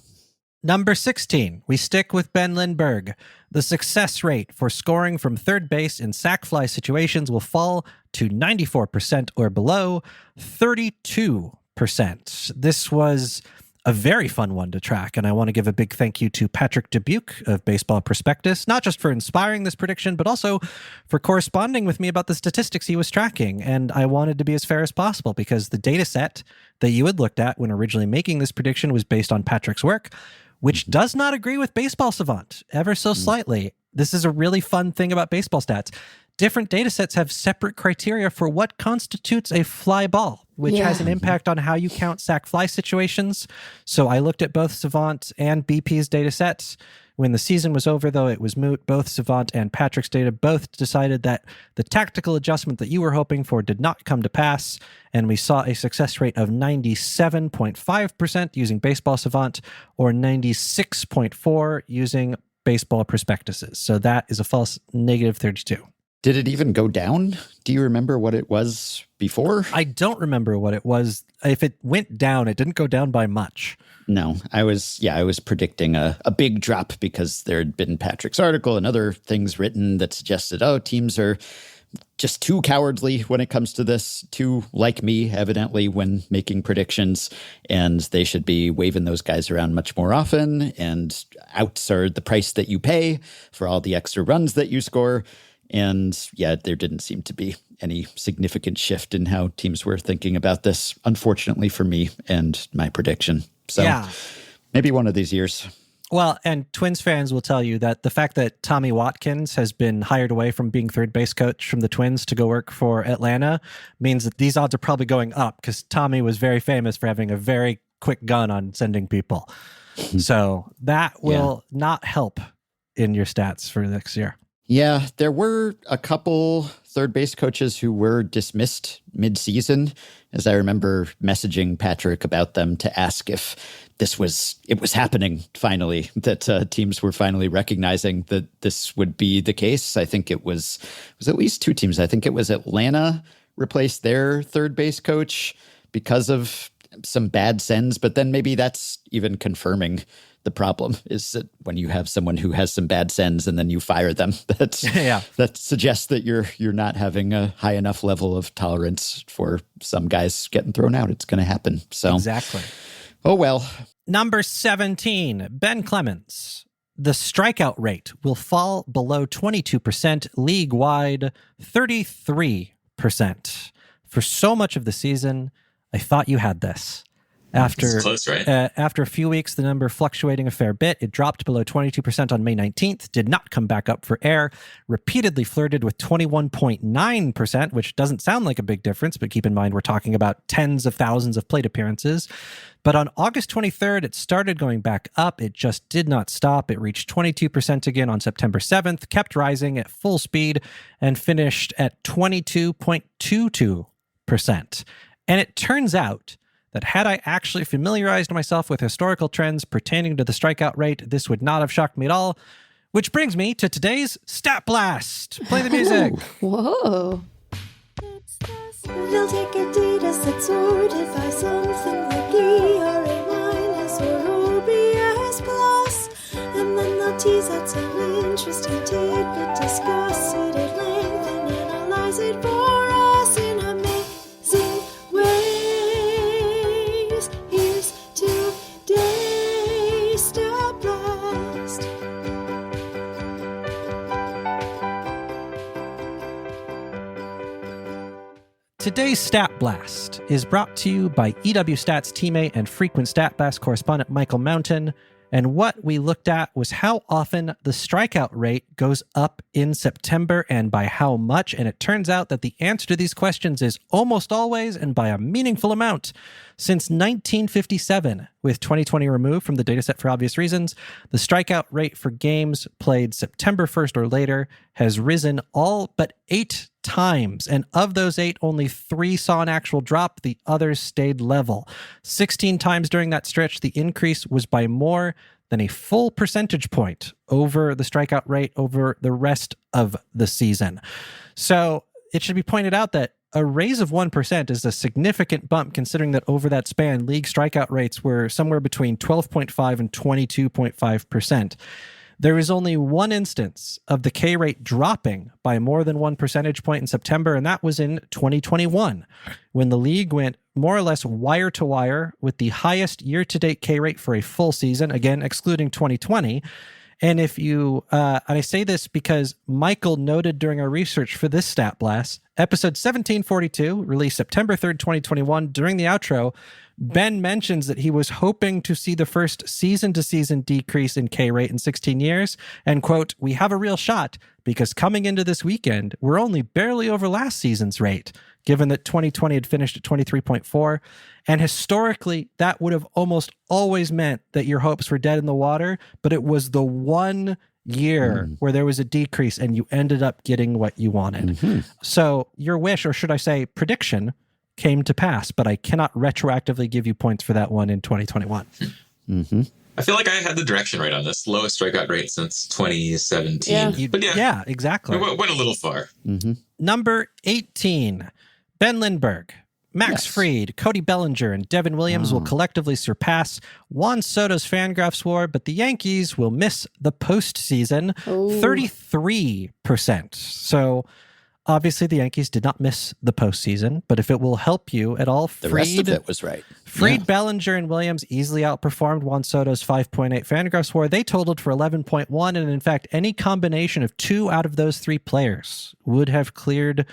Number 16, we stick with Ben Lindbergh. The success rate for scoring from third base in sac fly situations will fall to 94% or below, 32%. This was a very fun one to track, and I want to give a big thank you to Patrick Dubuque of Baseball Prospectus, not just for inspiring this prediction, but also for corresponding with me about the statistics he was tracking. And I wanted to be as fair as possible because the data set that you had looked at when originally making this prediction was based on Patrick's work, which does not agree with Baseball Savant ever so slightly. This is a really fun thing about baseball stats. Different data sets have separate criteria for what constitutes a fly ball, which has an impact on how you count sac fly situations. So I looked at both Savant and BP's data sets. When the season was over, though, it was moot. Both Savant and Patrick's data both decided that the tactical adjustment that you were hoping for did not come to pass, and we saw a success rate of 97.5% using Baseball Savant or 96.4% using Baseball Prospectuses. So that is a false negative 32. Did it even go down? Do you remember what it was before? I don't remember what it was. If it went down, it didn't go down by much. No, I was predicting a big drop because there had been Patrick's article and other things written that suggested, teams are just too cowardly when it comes to this, too like me, evidently, when making predictions, and they should be waving those guys around much more often, and outs are the price that you pay for all the extra runs that you score. And there didn't seem to be any significant shift in how teams were thinking about this, unfortunately for me and my prediction. So maybe one of these years. Well, and Twins fans will tell you that the fact that Tommy Watkins has been hired away from being third base coach from the Twins to go work for Atlanta means that these odds are probably going up because Tommy was very famous for having a very quick gun on sending people. So that will not help in your stats for next year. Yeah, there were a couple third base coaches who were dismissed mid-season, as I remember messaging Patrick about them to ask if it was happening finally, that teams were finally recognizing that this would be the case. I think it was at least 2 teams. I think it was Atlanta replaced their third base coach because of some bad sends, but then maybe that's even confirming the problem is that when you have someone who has some bad sends and then you fire them, that suggests that you're not having a high enough level of tolerance for some guys getting thrown out. It's going to happen. So exactly. Oh, well. Number 17, Ben Clemens. The strikeout rate will fall below 22%, league-wide 33%. For so much of the season, I thought you had this. After close, right? After a few weeks, the number fluctuating a fair bit. It dropped below 22% on May 19th, did not come back up for air, repeatedly flirted with 21.9%, which doesn't sound like a big difference, but keep in mind we're talking about tens of thousands of plate appearances. But on August 23rd, it started going back up. It just did not stop. It reached 22% again on September 7th, kept rising at full speed, and finished at 22.22%. And it turns out that had I actually familiarized myself with historical trends pertaining to the strikeout rate, this would not have shocked me at all. Which brings me to today's Stat Blast. Play the music. Whoa. They'll take a data set sorted by something like ERA minus or OBS plus, and then they'll tease out some interesting tidbit, discuss it at length, and analyze it for us in amazing ways. Here's today's Stat Blast. Today's Stat Blast is brought to you by EW Stats teammate and frequent Stat Blast correspondent Michael Mountain. And what we looked at was how often the strikeout rate goes up in September and by how much. And it turns out that the answer to these questions is almost always and by a meaningful amount. Since 1957, with 2020 removed from the dataset for obvious reasons, the strikeout rate for games played September 1st or later has risen all but 8 times. And of those 8, only 3 saw an actual drop. The others stayed level. 16 times during that stretch, the increase was by more than a full percentage point over the strikeout rate over the rest of the season. So it should be pointed out that a raise of 1% is a significant bump, considering that over that span, league strikeout rates were somewhere between 12.5 and 22.5%. There is only one instance of the K rate dropping by more than 1 percentage point in September, and that was in 2021, when the league went more or less wire to wire with the highest year-to-date K rate for a full season, again, excluding 2020. And if you, and I say this because Michael noted during our research for this Stat Blast, episode 1742, released September 3rd, 2021, during the outro, Ben mentions that he was hoping to see the first season-to-season decrease in K rate in 16 years, and quote, "We have a real shot because coming into this weekend, we're only barely over last season's rate, given that 2020 had finished at 23.4, and historically, that would have almost always meant that your hopes were dead in the water, but it was the one year where there was a decrease and you ended up getting what you wanted." So your wish, or should I say prediction, came to pass, but I cannot retroactively give you points for that one in 2021. I feel like I had the direction right on this. Lowest strikeout rate since 2017. Yeah. But Yeah, exactly. we went a little far. Number 18, Ben Lindbergh. Max Fried, Cody Bellinger, and Devin Williams will collectively surpass Juan Soto's FanGraphs WAR, but the Yankees will miss the postseason 33%. So obviously the Yankees did not miss the postseason, but if it will help you at all, The rest of it was right. Fried, Bellinger, and Williams easily outperformed Juan Soto's 5.8 FanGraphs WAR. They totaled for 11.1, and in fact, any combination of 2 out of those 3 players would have cleared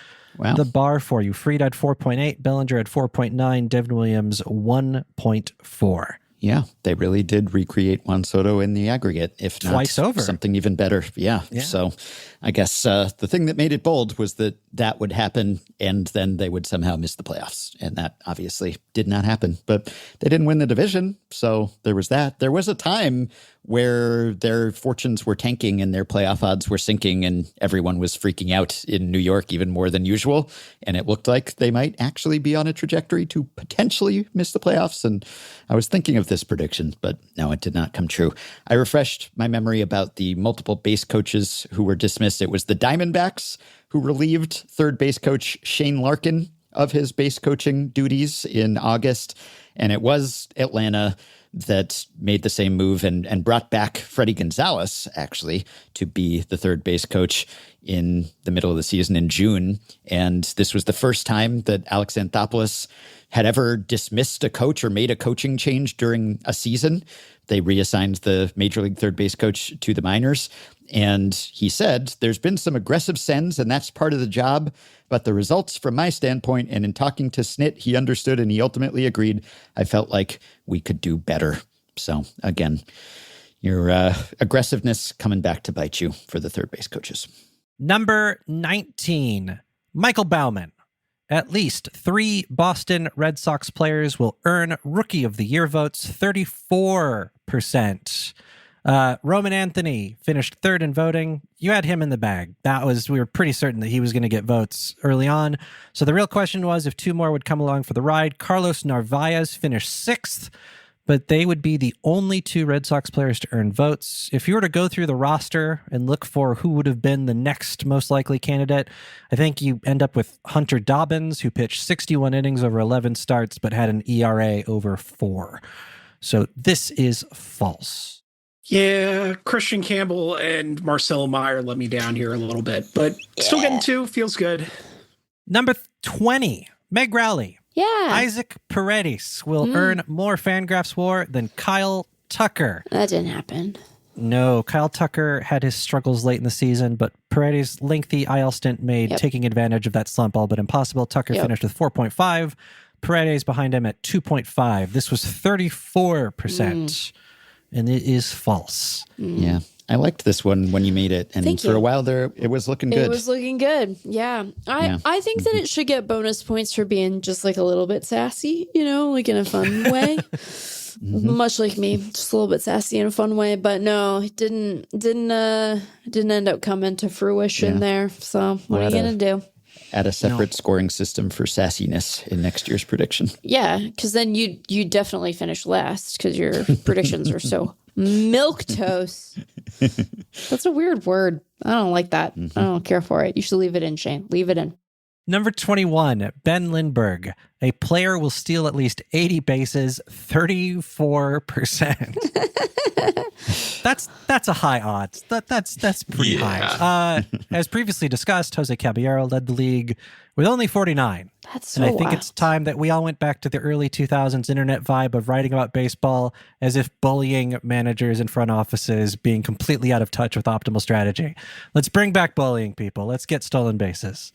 the bar for you. Fried had 4.8, Bellinger had 4.9, Devin Williams 1.4. Yeah, they really did recreate Juan Soto in the aggregate, if not Twice over. Something even better. Yeah. So I guess the thing that made it bold was that that would happen and then they would somehow miss the playoffs. And that obviously did not happen. But they didn't win the division, so there was that. There was a time where their fortunes were tanking and their playoff odds were sinking and everyone was freaking out in New York even more than usual. And it looked like they might actually be on a trajectory to potentially miss the playoffs. And I was thinking of this prediction, but no, it did not come true. I refreshed my memory about the multiple base coaches who were dismissed. It was the Diamondbacks who relieved third base coach Shane Larkin of his base coaching duties in August. And it was Atlanta that made the same move and brought back Freddie Gonzalez, actually, to be the third base coach in the middle of the season in June. And this was the first time that Alex Anthopoulos had ever dismissed a coach or made a coaching change during a season. They reassigned the major league third base coach to the minors. And he said, "There's been some aggressive sends, and that's part of the job. But the results from my standpoint, and in talking to Snit, he understood and he ultimately agreed. I felt like we could do better." So again, your aggressiveness coming back to bite you for the third base coaches. Number 19, Michael Baumann. At least 3 Boston Red Sox players will earn Rookie of the Year votes, 34%. Roman Anthony finished third in voting. You had him in the bag. We were pretty certain that he was going to get votes early on. So the real question was if two more would come along for the ride. Carlos Narvaez finished sixth, but they would be the only two Red Sox players to earn votes. If you were to go through the roster and look for who would have been the next most likely candidate, I think you end up with Hunter Dobbins, who pitched 61 innings over 11 starts, but had an ERA over 4. So this is false. Yeah, Christian Campbell and Marcelo Meyer let me down here a little bit, but still getting 2 feels good. Number 20, Meg Rowley. Yeah. Isaac Paredes will earn more FanGraphs WAR than Kyle Tucker. That didn't happen. No, Kyle Tucker had his struggles late in the season, but Paredes' lengthy IL stint made taking advantage of that slump all but impossible. Tucker finished with 4.5. Paredes behind him at 2.5. This was 34%. And it is false. Yeah. I liked this one when you made it. And for a while there, it was looking good. It was looking good. Yeah. I think that it should get bonus points for being just like a little bit sassy, like in a fun way. Much like me, just a little bit sassy in a fun way. But no, it didn't end up coming to fruition there. So what are you going to do? Add a separate scoring system for sassiness in next year's prediction. Yeah, because then you definitely finish last because your predictions are so milquetoast. That's a weird word. I don't like that. I don't care for it. You should leave it in, Shane. Leave it in. Number 21, Ben Lindbergh. A player will steal at least 80 bases, 34%. That's a high odds. That's pretty high. As previously discussed, Jose Caballero led the league with only 49. That's so And I think wild. it's time that we all went back to the early 2000s internet vibe of writing about baseball as if bullying managers and front offices being completely out of touch with optimal strategy. Let's bring back bullying, people. Let's get stolen bases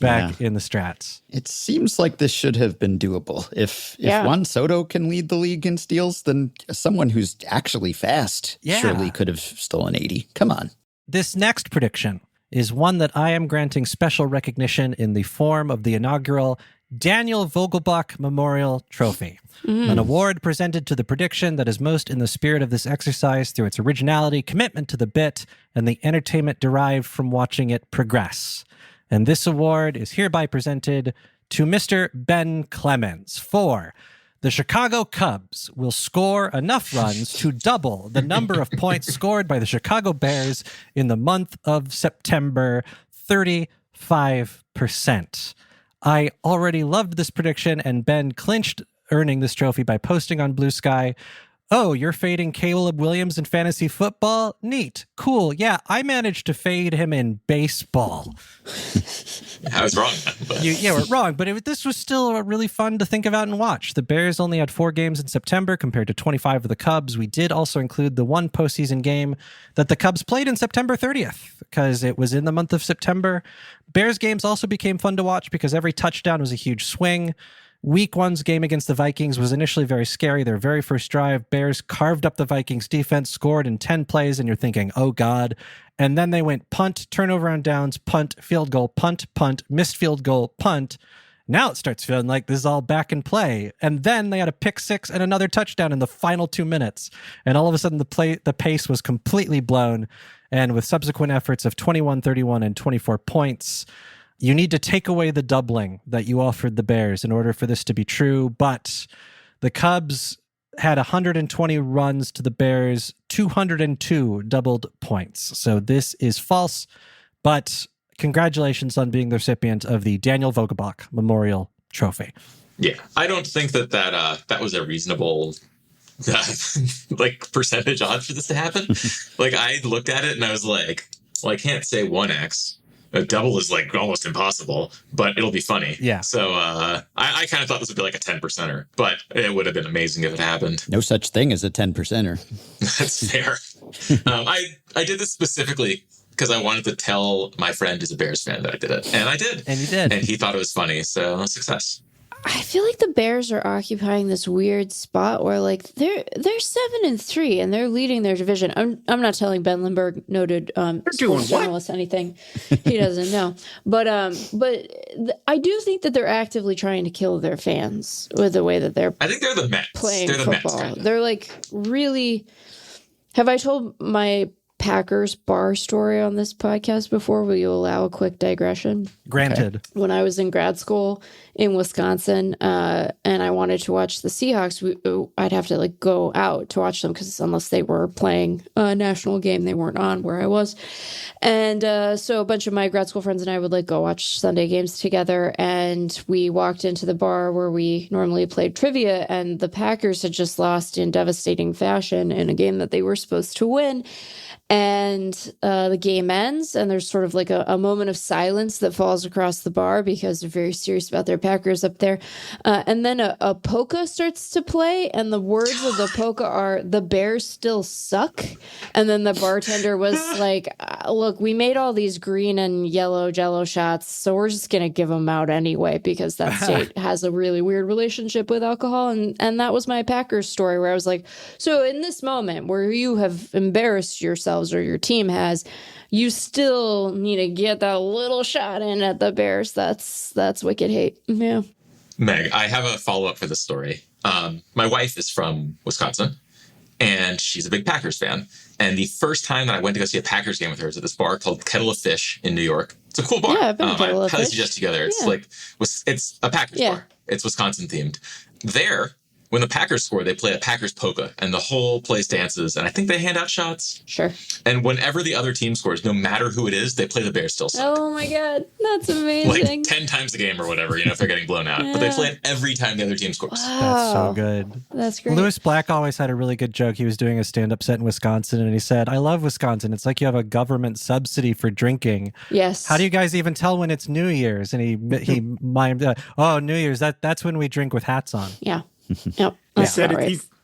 back in the strats. It seems like this should have been doable. If Juan Soto can lead the league in steals, then someone who's actually fast surely could have stolen 80. Come on. This next prediction is one that I am granting special recognition in the form of the inaugural Daniel Vogelbach Memorial Trophy, an award presented to the prediction that is most in the spirit of this exercise through its originality, commitment to the bit, and the entertainment derived from watching it progress. And this award is hereby presented to Mr. Ben Clemens for the Chicago Cubs will score enough runs to double the number of points scored by the Chicago Bears in the month of September, 35%. I already loved this prediction, and Ben clinched earning this trophy by posting on Blue Sky, "Oh, you're fading Caleb Williams in fantasy football? Neat. Cool. Yeah, I managed to fade him in baseball." I was wrong. You were wrong, but this was still really fun to think about and watch. The Bears only had 4 games in September compared to 25 of the Cubs. We did also include the one postseason game that the Cubs played in September 30th because it was in the month of September. Bears games also became fun to watch because every touchdown was a huge swing. Week 1's game against the Vikings was initially very scary. Their very first drive, Bears carved up the Vikings defense, scored in 10 plays, and you're thinking, oh God. And then they went punt, turnover on downs, punt, field goal, punt, missed field goal, punt. Now it starts feeling like this is all back in play. And then they had a pick 6 and another touchdown in the final 2 minutes. And all of a sudden the pace was completely blown. And with subsequent efforts of 21, 31, and 24 points, you need to take away the doubling that you offered the Bears in order for this to be true. But the Cubs had 120 runs to the Bears, 202 doubled points. So this is false, but congratulations on being the recipient of the Daniel Vogelbach Memorial Trophy. Yeah, I don't think that was a reasonable percentage odds for this to happen. I looked at it and I was like, well, I can't say 1x. A double is almost impossible, but it'll be funny. Yeah. So I kind of thought this would be like a 10%er, but it would have been amazing if it happened. No such thing as a 10%er. That's fair. I did this specifically because I wanted to tell my friend who's a Bears fan that I did it. And I did. And you did. And he thought it was funny. So success. I feel like the Bears are occupying this weird spot where they're 7-3 and they're leading their division. I'm not telling Ben Lindbergh, noted sports journalist, anything he doesn't know. But I do think that they're actively trying to kill their fans with the way that they're. I think they're the Mets. Playing they're the football. Mets. They're really Have I told my Packers bar story on this podcast before? Will you allow a quick digression? Granted. Okay. When I was in grad school in Wisconsin, and I wanted to watch the Seahawks, I'd have to go out to watch them because unless they were playing a national game, they weren't on where I was. And so a bunch of my grad school friends and I would go watch Sunday games together. And we walked into the bar where we normally played trivia, and the Packers had just lost in devastating fashion in a game that they were supposed to win. And the game ends, and there's sort of a moment of silence that falls across the bar because they're very serious about their Packers up there. And then a polka starts to play, and the words of the polka are, "The Bears still suck." And then the bartender was like, "Look, we made all these green and yellow Jell-O shots, so we're just going to give them out anyway because that state has a really weird relationship with alcohol." And that was my Packers story, where I was like, so in this moment where you have embarrassed yourself, or your team has, you still need to get that little shot in at the Bears. That's wicked hate. Yeah. Meg, I have a follow-up for this story. My wife is from Wisconsin, and she's a big Packers fan. And the first time that I went to go see a Packers game with her was at this bar called Kettle of Fish in New York. It's a cool bar. Yeah, I've been to Kettle of I highly Fish. suggest you go there. It's a Packers bar. It's Wisconsin themed. There, when the Packers score, they play a Packers polka, and the whole place dances, and I think they hand out shots. Sure. And whenever the other team scores, no matter who it is, they play the Bears still suck. Oh my God, that's amazing. 10 times a game or whatever, if they're getting blown out. But they play it every time the other team scores. Wow. That's so good. That's great. Lewis Black always had a really good joke. He was doing a stand-up set in Wisconsin, and he said, "I love Wisconsin. It's like you have a government subsidy for drinking." Yes. How do you guys even tell when it's New Year's? And he mimed, New Year's, that's when we drink with hats on. Yeah. Yep.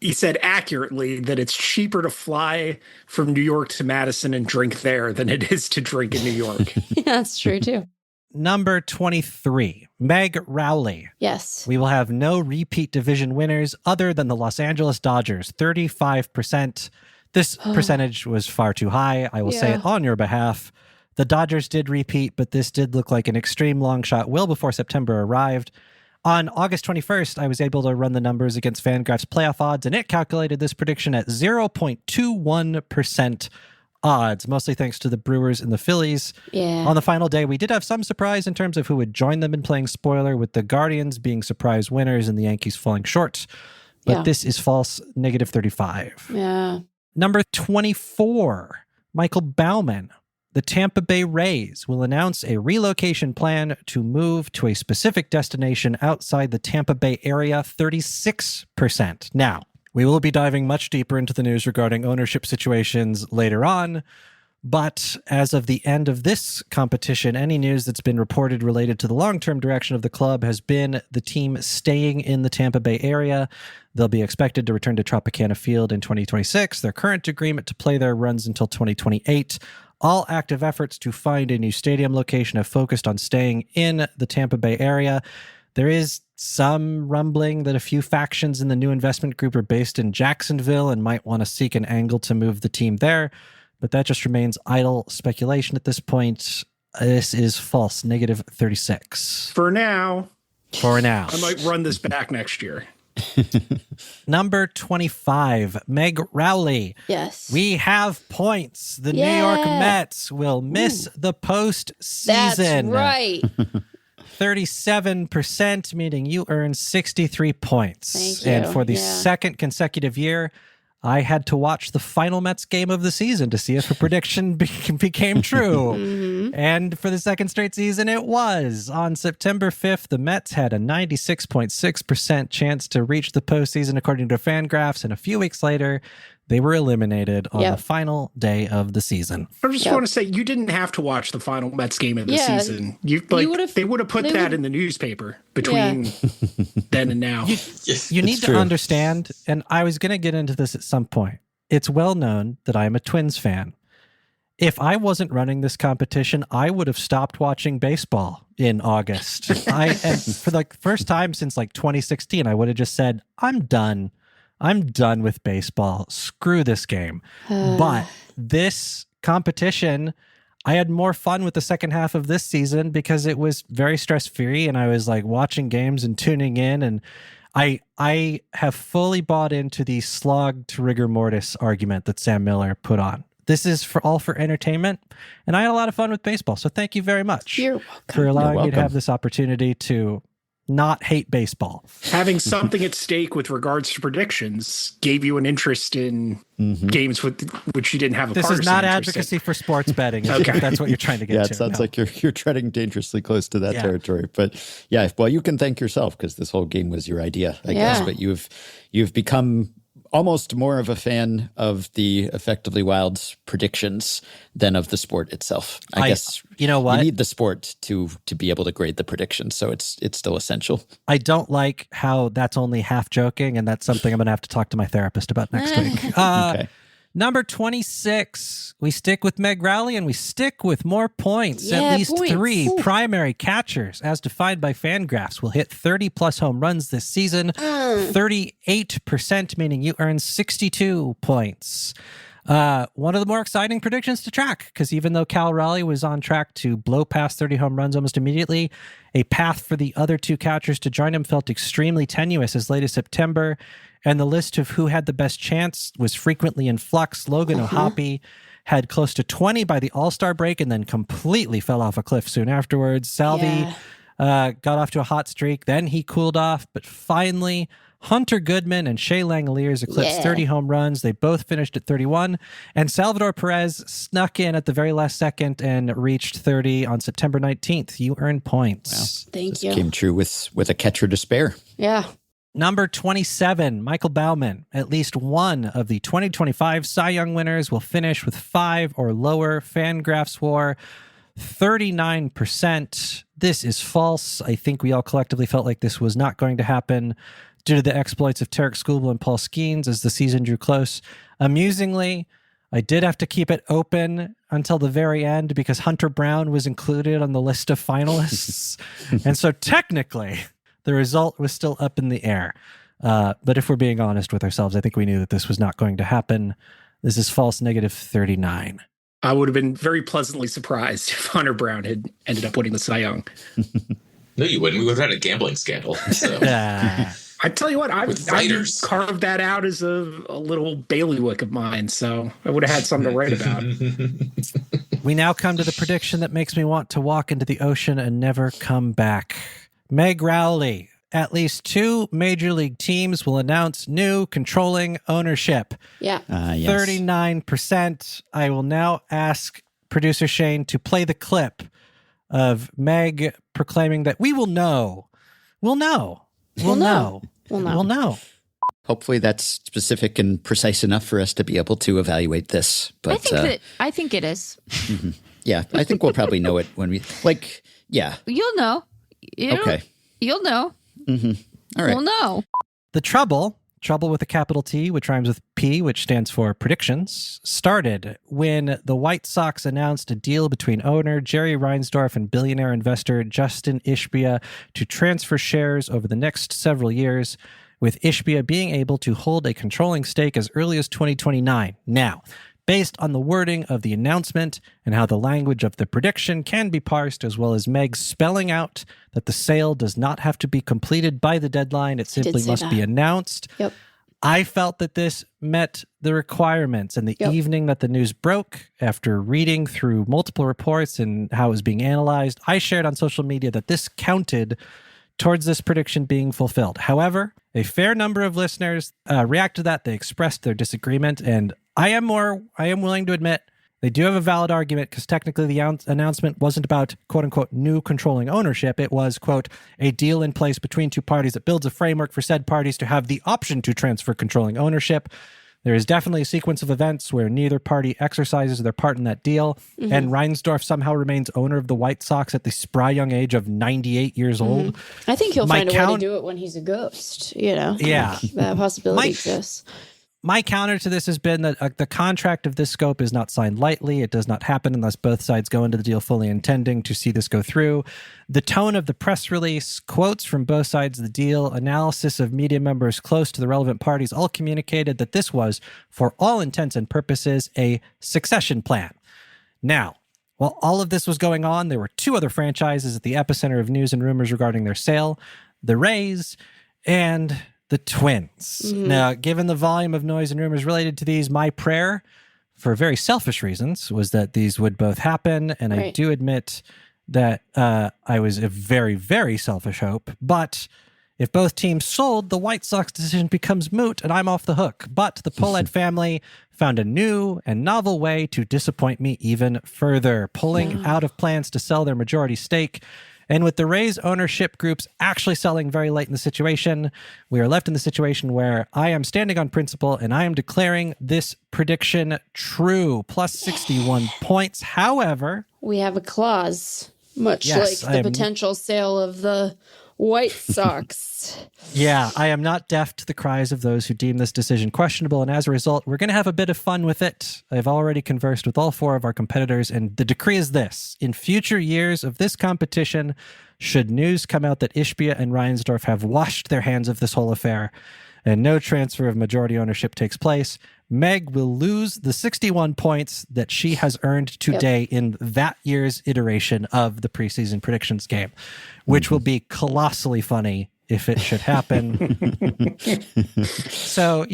He said accurately that it's cheaper to fly from New York to Madison and drink there than it is to drink in New York. Yeah, that's true too. Number 23, Meg Rowley. Yes. We will have no repeat division winners other than the Los Angeles Dodgers, 35%. This percentage was far too high. I will say it on your behalf. The Dodgers did repeat, but this did look like an extreme long shot well before September arrived. On August 21st, I was able to run the numbers against FanGraphs playoff odds, and it calculated this prediction at 0.21% odds, mostly thanks to the Brewers and the Phillies. Yeah. On the final day, we did have some surprise in terms of who would join them in playing spoiler, with the Guardians being surprise winners and the Yankees falling short. But this is false, negative 35. Yeah. Number 24, Michael Baumann. The Tampa Bay Rays will announce a relocation plan to move to a specific destination outside the Tampa Bay area, 36%. Now, we will be diving much deeper into the news regarding ownership situations later on, but as of the end of this competition, any news that's been reported related to the long-term direction of the club has been the team staying in the Tampa Bay area. They'll be expected to return to Tropicana Field in 2026. Their current agreement to play there runs until 2028. All active efforts to find a new stadium location have focused on staying in the Tampa Bay area. There is some rumbling that a few factions in the new investment group are based in Jacksonville and might want to seek an angle to move the team there, but that just remains idle speculation at this point. This is false, negative 36. For now. I might run this back next year. Number 25, Meg Rowley. Yes. We have points. The New York Mets will miss the postseason. That's right. 37%, meaning you earn 63 points. Thank you. And for the second consecutive year, I had to watch the final Mets game of the season to see if a prediction became true. And for the second straight season, it was. On September 5th, the Mets had a 96.6% chance to reach the postseason, according to FanGraphs. And a few weeks later, they were eliminated on the final day of the season. I just want to say, you didn't have to watch the final Mets game of the season. They would have put that in the newspaper between then and now. You need to understand, and I was going to get into this at some point. It's well known that I'm a Twins fan. If I wasn't running this competition, I would have stopped watching baseball in August. And for the first time since 2016, I would have just said, I'm done with baseball. Screw this game. But this competition, I had more fun with the second half of this season because it was very stress-free, and I was watching games and tuning in, and I have fully bought into the slog to rigor mortis argument that Sam Miller put on. This is all for entertainment, and I had a lot of fun with baseball. So thank you very much for allowing me to have this opportunity to not hate baseball. Having something at stake with regards to predictions gave you an interest in games with which you didn't have a This is not advocacy for sports betting. If that's what you're trying to get to. Yeah, it sounds like you're treading dangerously close to that territory. But yeah, well, you can thank yourself because this whole game was your idea, I guess. But you've become almost more of a fan of the Effectively Wild's predictions than of the sport itself. I guess you know what? You need the sport to be able to grade the predictions, so it's still essential. I don't like how that's only half joking, and that's something I'm going to have to talk to my therapist about next week. Okay. Number 26, we stick with Meg Rowley and we stick with more points. At least 3 primary catchers, as defined by FanGraphs, will hit 30-plus home runs this season. 38%, meaning you earn 62 points. One of the more exciting predictions to track, because even though Cal Raleigh was on track to blow past 30 home runs almost immediately, a path for the other 2 catchers to join him felt extremely tenuous as late as September, and the list of who had the best chance was frequently in flux. Logan O'Hoppe had close to 20 by the All-Star break and then completely fell off a cliff soon afterwards. Salvi got off to a hot streak, then he cooled off, but finally Hunter Goodman and Shea Langoliers eclipsed 30 home runs. They both finished at 31. And Salvador Perez snuck in at the very last second and reached 30 on September 19th. You earned points. Wow. Thank you. Came true with a catcher to spare. Yeah. Number 27, Michael Baumann. At least one of the 2025 Cy Young winners will finish with 5 or lower. FanGraphs wore 39%. This is false. I think we all collectively felt like this was not going to happen due to the exploits of Tarek Skubal and Paul Skeens as the season drew close. Amusingly, I did have to keep it open until the very end because Hunter Brown was included on the list of finalists. And so technically, the result was still up in the air. But if we're being honest with ourselves, I think we knew that this was not going to happen. This is false, negative 39. I would have been very pleasantly surprised if Hunter Brown had ended up winning the Cy Young. No, you wouldn't. We would have had a gambling scandal. So. I tell you what, I carved that out as a little bailiwick of mine, so I would have had something to write about. We now come to the prediction that makes me want to walk into the ocean and never come back. Meg Rowley, at least 2 major league teams will announce new controlling ownership. Yeah. 39%. I will now ask producer Shane to play the clip of Meg proclaiming that we will know. We'll know. We'll know. We'll know. Hopefully that's specific and precise enough for us to be able to evaluate this. But I think it is. Yeah, I think we'll probably know it when we You'll know. You'll know. All right. We'll know. The trouble with a capital T, which rhymes with P, which stands for predictions, started when the White Sox announced a deal between owner Jerry Reinsdorf and billionaire investor Justin Ishbia to transfer shares over the next several years, with Ishbia being able to hold a controlling stake as early as 2029. Now, based on the wording of the announcement and how the language of the prediction can be parsed, as well as Meg spelling out that the sale does not have to be completed by the deadline, it simply must be announced. Yep. I felt that this met the requirements. And the evening that the news broke, after reading through multiple reports and how it was being analyzed, I shared on social media that this counted towards this prediction being fulfilled. However, a fair number of listeners reacted to that. They expressed their disagreement, and I am willing to admit they do have a valid argument, because technically the announcement wasn't about, quote unquote, new controlling ownership. It was, quote, a deal in place between 2 parties that builds a framework for said parties to have the option to transfer controlling ownership. There is definitely a sequence of events where neither party exercises their part in that deal, and Reinsdorf somehow remains owner of the White Sox at the spry young age of 98 years old. I think he'll find a way to do it when he's a ghost, Yeah. That possibility exists. My counter to this has been that the contract of this scope is not signed lightly. It does not happen unless both sides go into the deal fully intending to see this go through. The tone of the press release, quotes from both sides of the deal, analysis of media members close to the relevant parties all communicated that this was, for all intents and purposes, a succession plan. Now, while all of this was going on, there were 2 other franchises at the epicenter of news and rumors regarding their sale: the Rays and the Twins. Mm-hmm. Now, given the volume of noise and rumors related to these, my prayer, for very selfish reasons, was that these would both happen. And I do admit that I was a very, very selfish hope. But if both teams sold, the White Sox decision becomes moot and I'm off the hook. But the Pohlad family found a new and novel way to disappoint me even further, pulling out of plans to sell their majority stake. And with the Rays ownership groups actually selling very late in the situation, we are left in the situation where I am standing on principle and I am declaring this prediction true. Plus 61 points. However, we have a clause, much like the potential sale of the White Sox. Yeah, I am not deaf to the cries of those who deem this decision questionable, and as a result, we're going to have a bit of fun with it. I've already conversed with all 4 of our competitors, and the decree is this. In future years of this competition, should news come out that Ishbia and Reinsdorf have washed their hands of this whole affair, and no transfer of majority ownership takes place, Meg will lose the 61 points that she has earned today in that year's iteration of the preseason predictions game, which will be colossally funny if it should happen. So,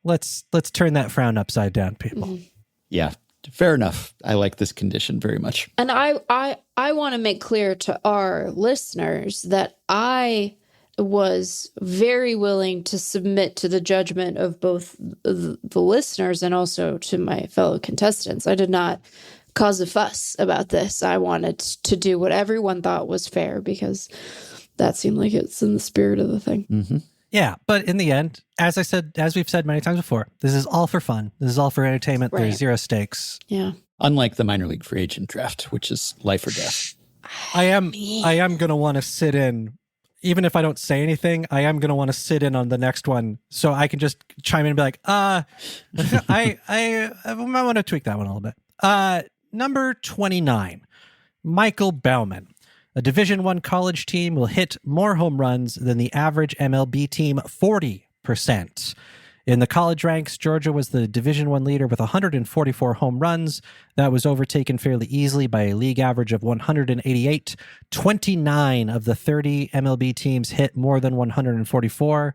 let's turn that frown upside down, people. Yeah, fair enough. I like this condition very much. And I want to make clear to our listeners that I was very willing to submit to the judgment of both the listeners and also to my fellow contestants. I did not cause a fuss about this. I wanted to do what everyone thought was fair because that seemed like it's in the spirit of the thing. Mm-hmm. Yeah, but in the end, as we've said many times before, this is all for fun. This is all for entertainment. There's zero stakes. Yeah. Unlike the minor league free agent draft, which is life or death. I am going to want to sit in. Even if I don't say anything, I am going to want to sit in on the next one so I can just chime in and be like, I might want to tweak that one a little bit. Number 29, Michael Baumann. A Division I college team will hit more home runs than the average MLB team, 40%. In the college ranks, Georgia was the Division I leader with 144 home runs. That was overtaken fairly easily by a league average of 188. 29 of the 30 MLB teams hit more than 144.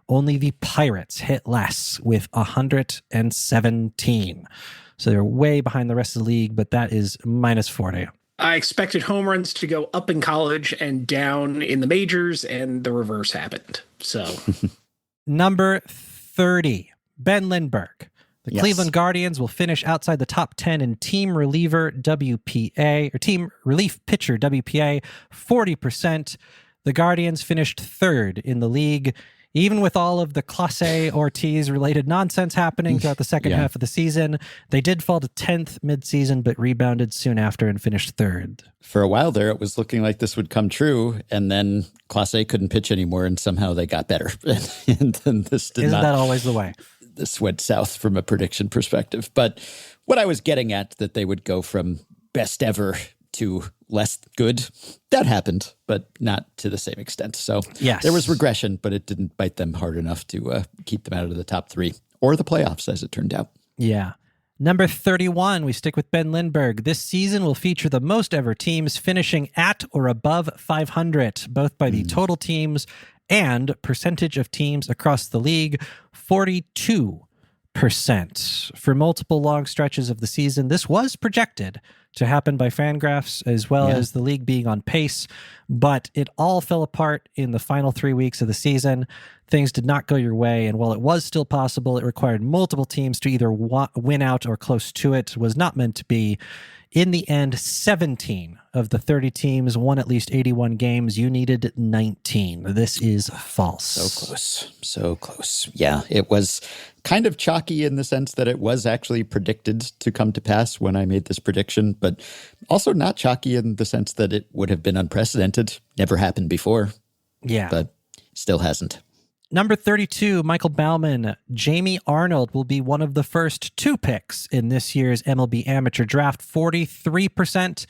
Only the Pirates hit less with 117. So they're way behind the rest of the league, but that is minus 40. I expected home runs to go up in college and down in the majors, and the reverse happened. So, number 30, Ben Lindbergh. The Cleveland Guardians will finish outside the top 10 in team reliever WPA, or team relief pitcher WPA, 40%. The Guardians finished 3rd in the league. Even with all of the Clase Ortiz-related nonsense happening throughout the second half of the season, they did fall to 10th midseason, but rebounded soon after and finished 3rd. For a while there, it was looking like this would come true, and then Clase couldn't pitch anymore, and somehow they got better. And then this did Isn't that always the way? This went south from a prediction perspective. But what I was getting at, that they would go from best ever to less good, that happened, but not to the same extent. So there was regression, but it didn't bite them hard enough to keep them out of the top 3 or the playoffs, as it turned out. Yeah. Number 31, we stick with Ben Lindbergh. This season will feature the most ever teams finishing at or above 500, both by the total teams and percentage of teams across the league, 42%. For multiple long stretches of the season, this was projected to happen by FanGraphs, as well as the league being on pace, but it all fell apart in the final 3 weeks of the season. Things did not go your way, and while it was still possible, it required multiple teams to either win out or close to it. It was not meant to be. In the end, 17 of the 30 teams won at least 81 games. You needed 19. This is false. So close. So close. Yeah, it was kind of chalky in the sense that it was actually predicted to come to pass when I made this prediction, but also not chalky in the sense that it would have been unprecedented. Never happened before. Yeah. But still hasn't. Number 32, Michael Baumann. Jamie Arnold will be one of the first 2 picks in this year's MLB Amateur Draft, 43%.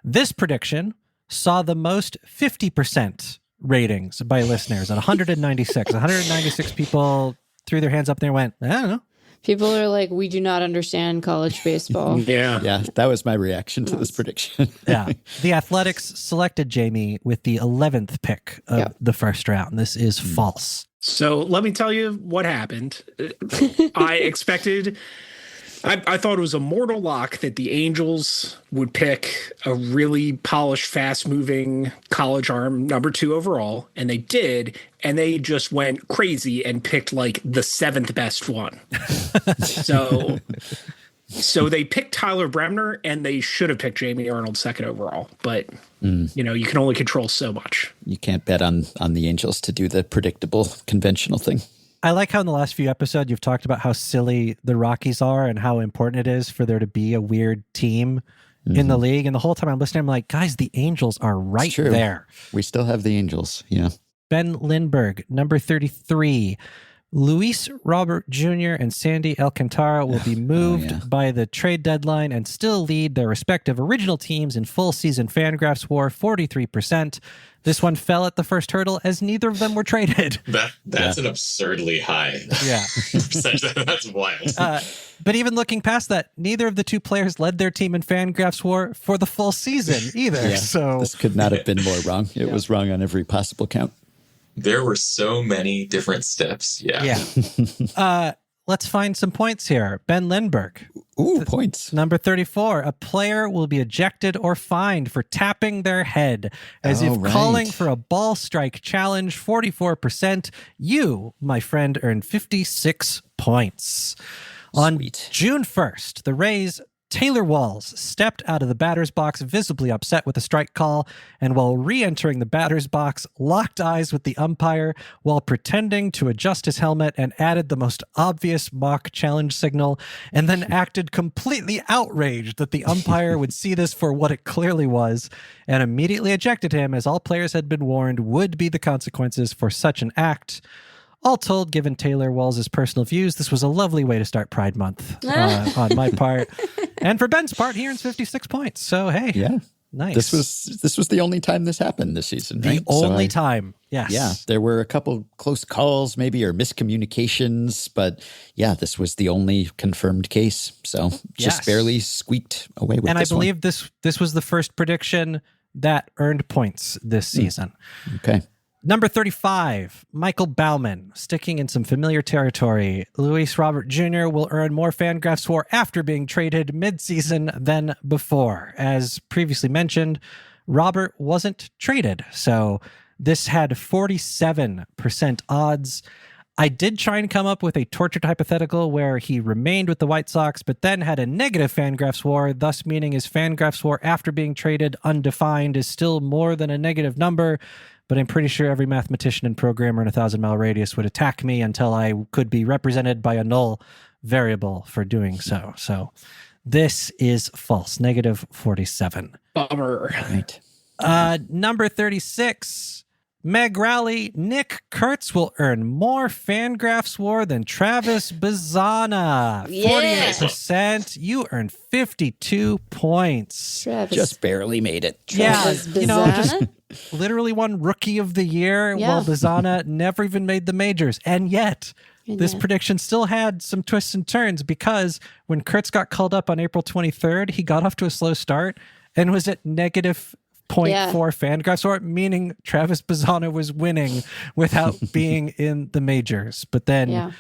This prediction saw the most 50% ratings by listeners at 196. 196 people threw their hands up there and went, I don't know. People are like, we do not understand college baseball. Yeah, that was my reaction to this prediction. Yeah. The Athletics selected Jamie with the 11th pick of the first round. This is false. So let me tell you what happened. I expected... I thought it was a mortal lock that the Angels would pick a really polished, fast-moving college arm, number 2 overall, and they did, and they just went crazy and picked like the 7th best one. So they picked Tyler Bremner, and they should have picked Jamie Arnold 2nd overall, but you know, you can only control so much. You can't bet on the Angels to do the predictable, conventional thing. I like how in the last few episodes you've talked about how silly the Rockies are and how important it is for there to be a weird team in the league. And the whole time I'm listening, I'm like, guys, the Angels are right there. We still have the Angels, Ben Lindbergh, number 33. Luis Robert Jr. and Sandy Alcantara will be moved by the trade deadline and still lead their respective original teams in full season FanGraphs WAR, 43%. This one fell at the first hurdle as neither of them were traded. That's an absurdly high percentage. That's wild. But even looking past that, neither of the two players led their team in FanGraphs WAR for the full season either. So this could not have been more wrong. It was wrong on every possible count. There were so many different steps. Yeah. Let's find some points here. Ben Lindbergh. Ooh, points. Number 34. A player will be ejected or fined for tapping their head as if calling for a ball strike challenge. 44%. You, my friend, earned 56 points. On June 1st, the Rays' Taylor Walls stepped out of the batter's box, visibly upset with the strike call, and while re-entering the batter's box, locked eyes with the umpire while pretending to adjust his helmet and added the most obvious mock challenge signal, and then acted completely outraged that the umpire would see this for what it clearly was, and immediately ejected him, as all players had been warned would be the consequences for such an act. All told, given Taylor Walls' personal views, this was a lovely way to start Pride Month on my part. And for Ben's part, he earns 56 points. So, hey, nice. This was the only time this happened this season, right? The only time, yes. Yeah, there were a couple close calls maybe or miscommunications, but yeah, this was the only confirmed case. So just barely squeaked away with this one. And I believe this was the first prediction that earned points this season. Okay. Number 35, Michael Baumann, sticking in some familiar territory. Luis Robert Jr. will earn more FanGraphs WAR after being traded mid-season than before. As previously mentioned, Robert wasn't traded, so this had 47% odds. I did try and come up with a tortured hypothetical where he remained with the White Sox, but then had a negative FanGraphs WAR, thus meaning his FanGraphs WAR after being traded undefined is still more than a negative number. But I'm pretty sure every mathematician and programmer in a 1,000-mile radius would attack me until I could be represented by a null variable for doing so. So this is false, negative 47. Bummer. Right. Number 36, Meg Rowley. Nick Kurtz will earn more FanGraphs WAR than Travis Bazzana. 48%. You earned 52 points. Travis. Just barely made it. Travis just literally won Rookie of the Year while Bazzana never even made the majors. And yet, this prediction still had some twists and turns because when Kurtz got called up on April 23rd, he got off to a slow start and was at negative 0.4 FanGraphs WAR, meaning Travis Bazzana was winning without being in the majors. But then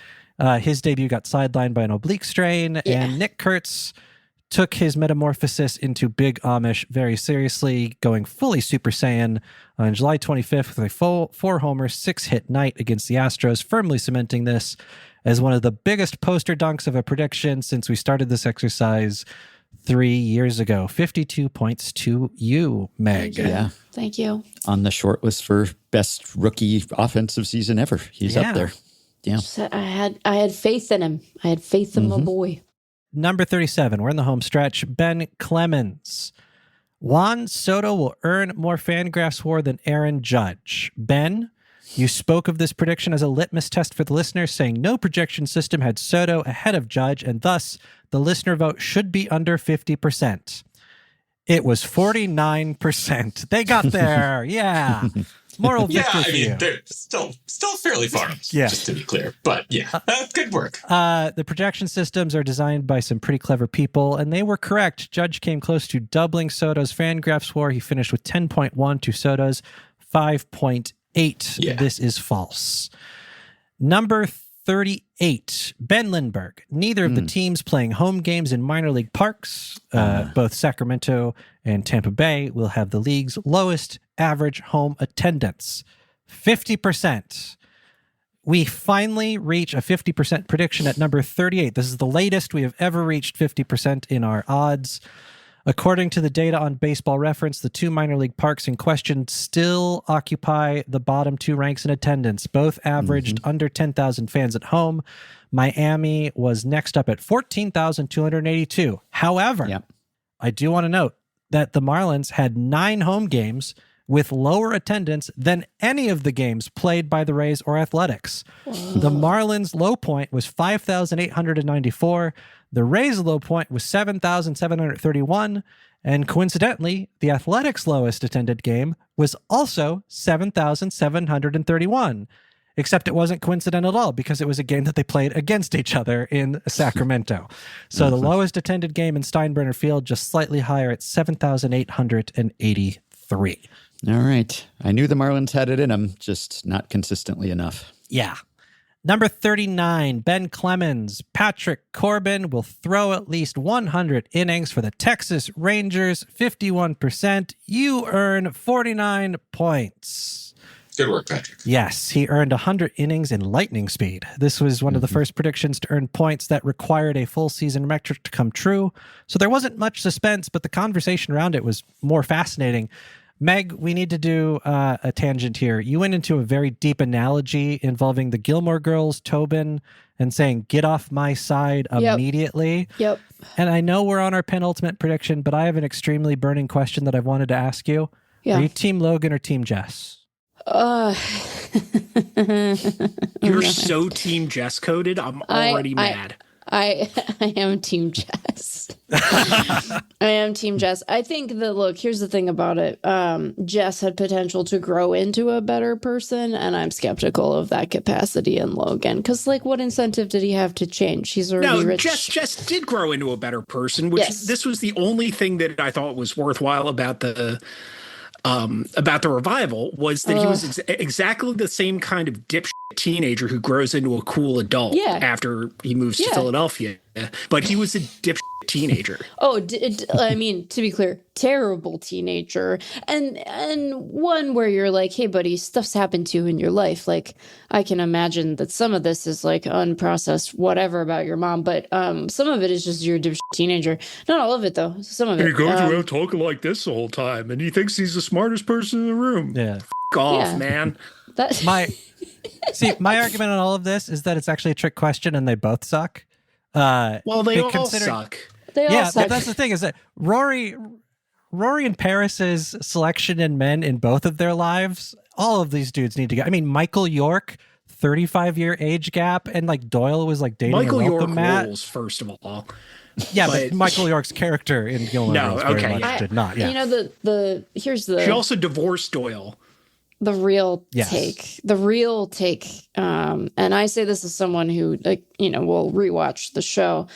his debut got sidelined by an oblique strain, and Nick Kurtz took his metamorphosis into Big Amish very seriously, going fully Super Saiyan on July 25th with a 4-homer, 6-hit night against the Astros, firmly cementing this as one of the biggest poster dunks of a prediction since we started this exercise 3 years ago. 52 points to you, Meg. Thank you. On the short list for best rookie offensive season ever. He's up there. Yeah. I had faith in him. I had faith in my boy. Number 37, we're in the home stretch. Ben Clemens. Juan Soto will earn more FanGraphs WAR than Aaron Judge. Ben, you spoke of this prediction as a litmus test for the listener, saying no projection system had Soto ahead of Judge, and thus the listener vote should be under 50%. It was 49%. They got there. Yeah. Moral victory for you. They're still fairly far, just to be clear. But good work. The projection systems are designed by some pretty clever people, and they were correct. Judge came close to doubling Soto's FanGraphs score. He finished with 10.1 to Soto's 5.8. Yeah. This is false. Number 38, Ben Lindbergh. Neither of the teams playing home games in minor league parks, both Sacramento and Tampa Bay, will have the league's lowest average home attendance, 50%. We finally reach a 50% prediction at number 38. This is the latest we have ever reached 50% in our odds. According to the data on Baseball Reference, the two minor league parks in question still occupy the bottom two ranks in attendance. Both averaged under 10,000 fans at home. Miami was next up at 14,282. However, I do want to note that the Marlins had 9 home games with lower attendance than any of the games played by the Rays or Athletics. The Marlins' low point was 5,894. The Rays' low point was 7,731. And coincidentally, the Athletics' lowest attended game was also 7,731. Except it wasn't coincidental at all because it was a game that they played against each other in Sacramento. So the lowest attended game in Steinbrenner Field, just slightly higher at 7,883. All right. I knew the Marlins had it in them, just not consistently enough. Yeah. Number 39, Ben Clemens. Patrick Corbin will throw at least 100 innings for the Texas Rangers, 51%. You earn 49 points. Good work, Patrick. Yes, he earned 100 innings in lightning speed. This was one of the first predictions to earn points that required a full season metric to come true. So there wasn't much suspense, but the conversation around it was more fascinating. Meg, we need to do a tangent here. You went into a very deep analogy involving the Gilmore Girls, Tobin, and saying, get off my side immediately. Yep. And I know we're on our penultimate prediction, but I have an extremely burning question that I've wanted to ask you. Yeah. Are you Team Logan or Team Jess? You're so Team Jess coded. I'm already mad. I am Team Jess. I am Team Jess. I think that, look, here's the thing about it. Jess had potential to grow into a better person, and I'm skeptical of that capacity in Logan. Because, like, what incentive did he have to change? He's already rich. Jess did grow into a better person, which this was the only thing that I thought was worthwhile about the revival, was that he was exactly the same kind of dipshit teenager who grows into a cool adult after he moves to Philadelphia. But he was a dipshit teenager. I mean, to be clear, terrible teenager. And one where you're like, hey, buddy, stuff's happened to you in your life. Like, I can imagine that some of this is like unprocessed whatever about your mom, but some of it is just you're a dipshit teenager. Not all of it, though. Some of it. He goes around talking like this the whole time, and he thinks he's the smartest person in the room. Yeah. F*** off, man. My argument on all of this is that it's actually a trick question and they both suck. Well, they all suck. They all suck. But that's the thing, is that Rory and Paris's selection in men in both of their lives, all of these dudes need to go. I mean, Michael York, 35-year age gap, and like Doyle was like dating Michael a York mat. rules, first of all. Yeah, but Michael York's character in Gilmore Girls very much did not. Yeah. You know, here's the... She also divorced Doyle. The real take, and I say this as someone who, like, you know, will rewatch the show.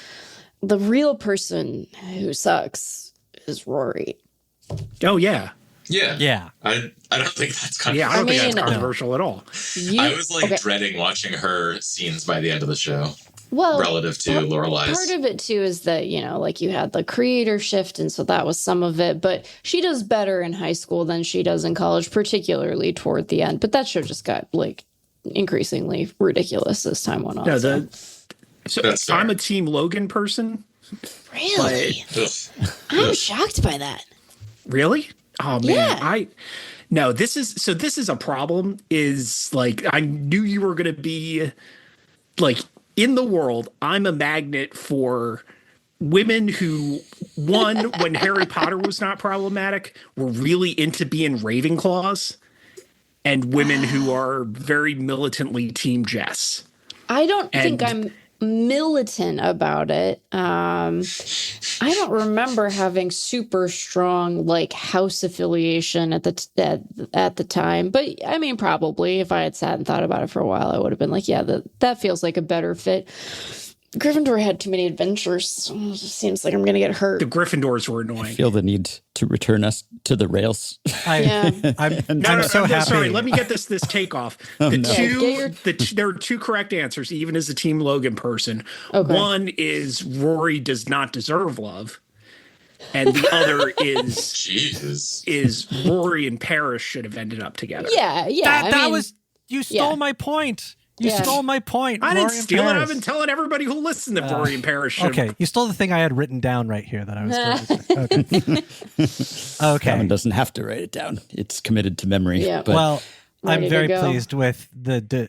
The real person who sucks is Rory. Oh, yeah. Yeah. I don't think that's controversial. Yeah, I don't think that's controversial at all. I was like dreading watching her scenes by the end of the show. Well, relative to Lorelai's. Part of it too is that, you know, like, you had the creator shift, and so that was some of it. But she does better in high school than she does in college, particularly toward the end. But that show just got like increasingly ridiculous as time went on. No, I'm a Team Logan person. Really? I'm shocked by that. Really? Oh man, yeah. This is a problem. Is like, I knew you were going to be like, in the world, I'm a magnet for women who, one, when Harry Potter was not problematic, were really into being Ravenclaws, and women who are very militantly Team Jess. I don't think I'm militant about it. I don't remember having super strong like house affiliation at the time, but I mean, probably if I had sat and thought about it for a while, I would have been like, yeah, that feels like a better fit. Gryffindor had too many adventures. It just seems like I'm going to get hurt. The Gryffindors were annoying. I feel the need to return us to the rails. I'm so happy. Sorry, let me get this take off. There are two correct answers, even as a Team Logan person. Okay. One is Rory does not deserve love. And the other is Rory and Paris should have ended up together. Yeah. You stole my point. You stole my point. I didn't steal it. I've been telling everybody who listened that Rory and Paris should. Okay, you stole the thing I had written down right here that I was going to say. Okay. Gavin doesn't have to write it down. It's committed to memory. Yeah. But well, I'm very pleased with the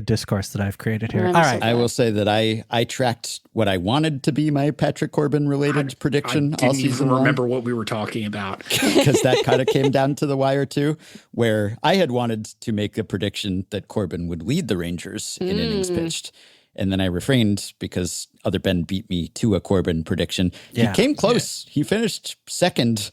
discourse that I've created here. All right. I will say that I tracked what I wanted to be my Patrick Corbin related prediction all season long. I didn't even remember what we were talking about. Because that kind of came down to the wire too, where I had wanted to make a prediction that Corbin would lead the Rangers in innings pitched. And then I refrained because other Ben beat me to a Corbin prediction. He came close. He finished second,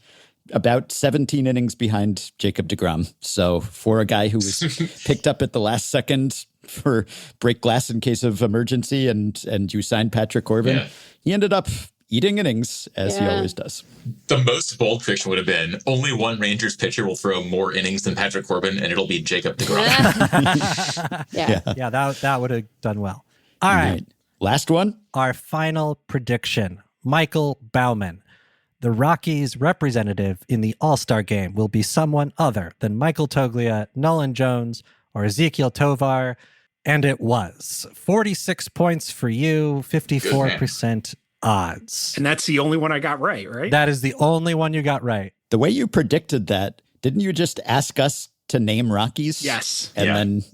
about 17 innings behind Jacob deGrom. So for a guy who was picked up at the last second for break glass in case of emergency and you signed Patrick Corbin, he ended up eating innings as he always does. The most bold prediction would have been only one Rangers pitcher will throw more innings than Patrick Corbin, and it'll be Jacob deGrom. That would have done well. All right. Last one. Our final prediction. Michael Baumann. The Rockies' representative in the All-Star game will be someone other than Michael Toglia, Nolan Jones, or Ezekiel Tovar. And it was 46 points for you, 54% odds. And that's the only one I got right? That is the only one you got right. The way you predicted that, didn't you just ask us to name Rockies? Yes. And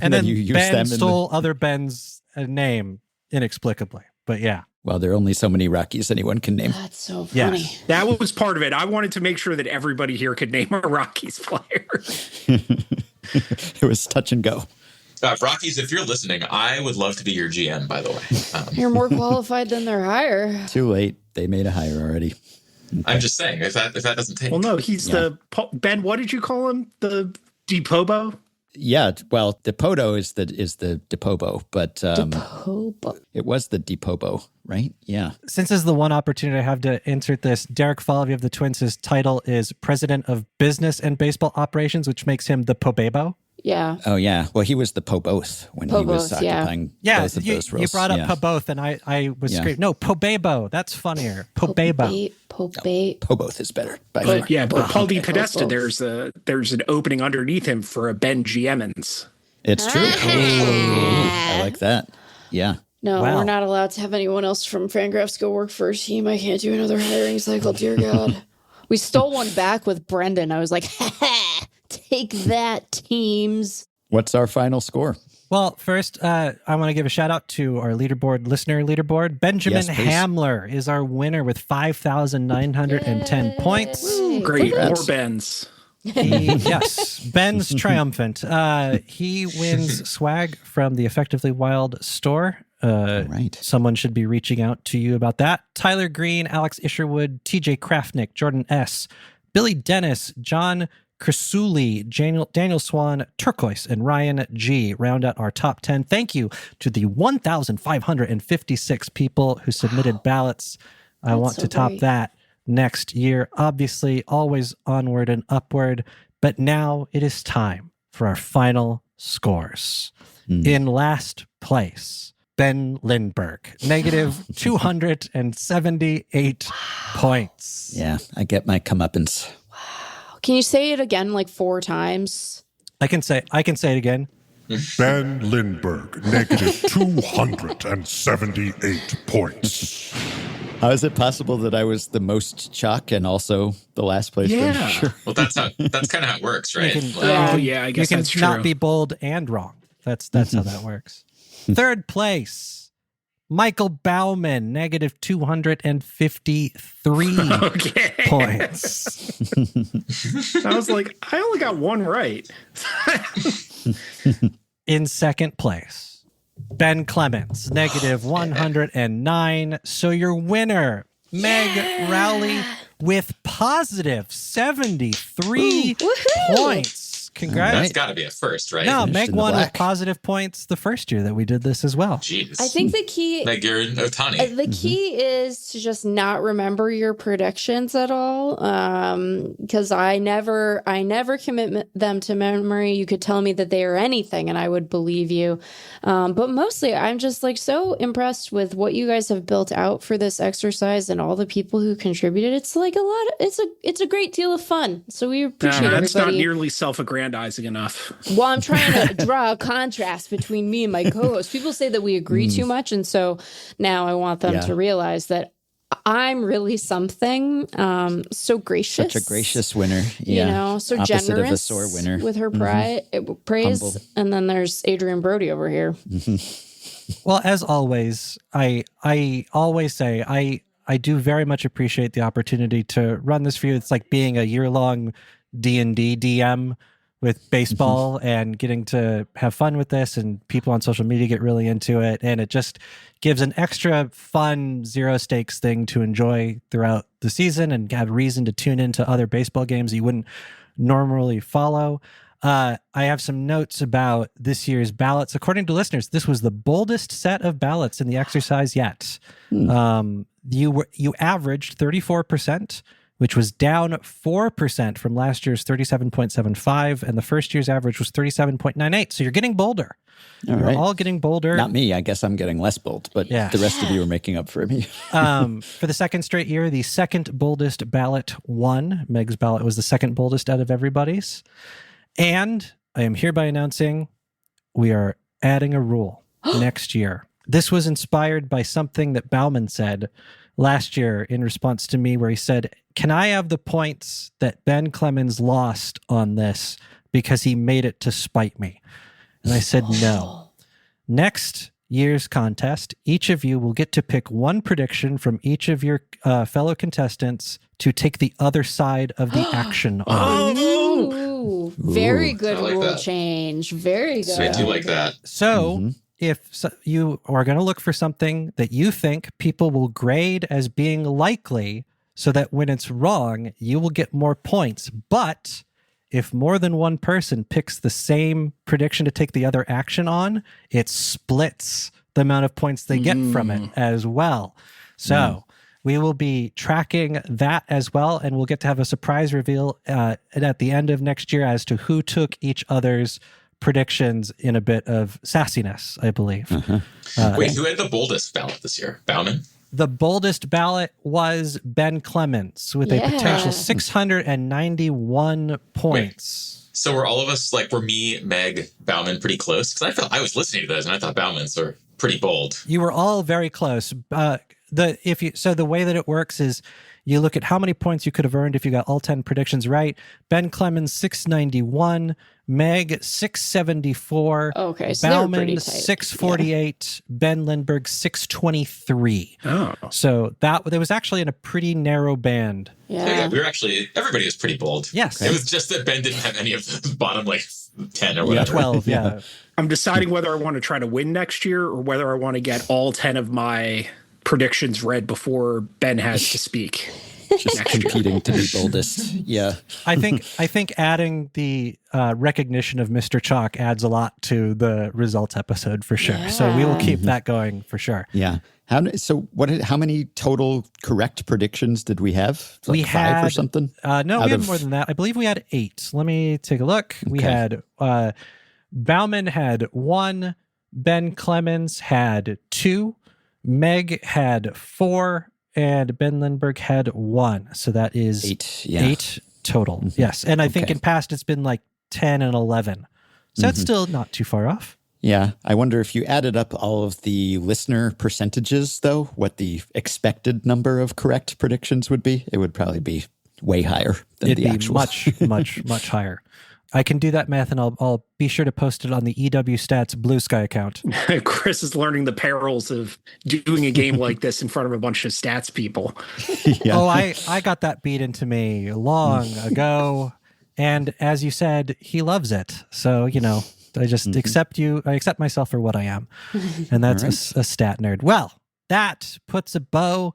then you used Ben them. stole other Ben's name inexplicably. But yeah. Well, there are only so many Rockies anyone can name. That's so funny. Yes. That was part of it. I wanted to make sure that everybody here could name a Rockies player. It was touch and go. Rockies, if you're listening, I would love to be your GM, by the way. You're more qualified than their hire. Too late. They made a hire already. Okay. I'm just saying, if that doesn't take... Well, no, he's Ben, what did you call him? The Depobo? Yeah, well, Depoto is the Depobo, but Depobo. It was the Depobo, right? Yeah. Since this is the one opportunity I have to insert this, Derek Falvey of the Twins, his title is President of Business and Baseball Operations, which makes him the Pobebo. Yeah. Oh, yeah. Well, he was the Poboth when he was occupying both of those roles. You brought up Poboth, and I was screaming, no, Pobebo. That's funnier. Pobebo. Poboth is better. But Paul D. Podesta, there's an opening underneath him for a Ben Giemens. It's true. I like that. Yeah. No, we're not allowed to have anyone else from FanGraphs go work for a team. I can't do another hiring cycle, dear God. We stole one back with Brendan. I was like, take that, teams. What's our final score? Well, first, I want to give a shout out to our listener leaderboard. Benjamin Hamler is our winner with 5,910 points. Great. More Bens. Yes, Ben's triumphant. He wins swag from the Effectively Wild store. Right. Someone should be reaching out to you about that. Tyler Green, Alex Isherwood, TJ Kraftnick, Jordan S., Billy Dennis, John Crisuli, Daniel Swan, Turquoise, and Ryan G. round out our top 10. Thank you to the 1,556 people who submitted ballots. I want to top that next year. Obviously, always onward and upward. But now it is time for our final scores. In last place, Ben Lindbergh, negative 278 points. Yeah, I get my comeuppance. Can you say it again like 4 times? I can say it again. Ben Lindbergh, negative 278 points. How is it possible that I was the most chalk and also the last place? Yeah. Sure. Well, that's kind of how it works, right? I guess you that's can true. not be bold and wrong. That's how that works. Third place, Michael Baumann, negative 253 points. I was like, I only got one right. In second place, Ben Clemens, negative 109. So your winner, Meg Rowley, with positive 73 points. Congrats. That's got to be a first, right? No, Meg won with positive points the first year that we did this as well. Jeez. I think the key... Meg, you're an Otani. The key is to just not remember your predictions at all, because I never commit them to memory. You could tell me that they are anything, and I would believe you. But mostly, I'm just like so impressed with what you guys have built out for this exercise and all the people who contributed. It's like it's a great deal of fun. So we appreciate everybody. That's not nearly self-aggrandizing enough. Well, I'm trying to draw a contrast between me and my co-host. People say that we agree too much, and so now I want them to realize that I'm really something. So gracious, such a gracious winner. You know, so opposite generous of a sore winner with her praise. Humble. And then there's Adrian Brody over here. Well, as always, I always say I do very much appreciate the opportunity to run this for you. It's like being a year-long D&D DM with baseball and getting to have fun with this, and people on social media get really into it. And it just gives an extra fun zero stakes thing to enjoy throughout the season and have reason to tune into other baseball games you wouldn't normally follow. I have some notes about this year's ballots. According to listeners, this was the boldest set of ballots in the exercise yet. You averaged 34%, which was down 4% from last year's 37.75, and the first year's average was 37.98. So you're getting bolder. You're all getting bolder. Not me. I guess I'm getting less bold, but the rest of you are making up for me. For the second straight year, the second boldest ballot won. Meg's ballot was the second boldest out of everybody's. And I am hereby announcing we are adding a rule next year. This was inspired by something that Baumann said last year in response to me, where he said, "Can I have the points that Ben Clemens lost on this because he made it to spite me?" And I said, no. Next year's contest, each of you will get to pick one prediction from each of your fellow contestants to take the other side of the action on. Ooh, very good rule change. Very good. I do like that. So if you are going to look for something that you think people will grade as being likely, so that when it's wrong, you will get more points. But if more than one person picks the same prediction to take the other action on, it splits the amount of points they get from it as well. So we will be tracking that as well, and we'll get to have a surprise reveal at the end of next year as to who took each other's predictions in a bit of sassiness, I believe. Wait, who had the boldest ballot this year? Baumann? The boldest ballot was Ben Clemens with a potential 691 points. Wait, so were all of us, like, were me, Meg, Baumann pretty close? Because I was listening to those and I thought Baumann's were pretty bold. You were all very close. The way that it works is you look at how many points you could have earned if you got all 10 predictions right. Ben Clemens 691, Meg 674, okay, so Baumann 648, Ben Lindbergh 623. Oh, so that was actually in a pretty narrow band. Yeah, we were actually, everybody was pretty bold. Yes, it was just that Ben didn't have any of the bottom like 10 or whatever. 12. Yeah. I'm deciding whether I want to try to win next year or whether I want to get all 10 of my predictions read before Ben has to speak. Just competing to be boldest. Yeah. I think adding the recognition of Mr. Chalk adds a lot to the results episode for sure. Yeah. So we will keep that going for sure. Yeah. How many total correct predictions did we have? Like we had 5 or something? No, we had more than that. I believe we had 8. Let me take a look. Okay. We had Baumann had 1, Ben Clemens had 2, Meg had 4, and Ben Lindbergh had 1. So that is 8 total. Yes. And I think in past it's been like 10 and 11. So that's still not too far off. Yeah. I wonder if you added up all of the listener percentages, though, what the expected number of correct predictions would be. It would probably be way higher than the actual. It'd be much higher. I can do that math, and I'll be sure to post it on the EW Stats Blue Sky account. Chris is learning the perils of doing a game like this in front of a bunch of stats people. Yeah. Oh, I got that beat into me long ago, and as you said, he loves it. So, I just accept you. I accept myself for what I am. And that's a stat nerd. Well, that puts a bow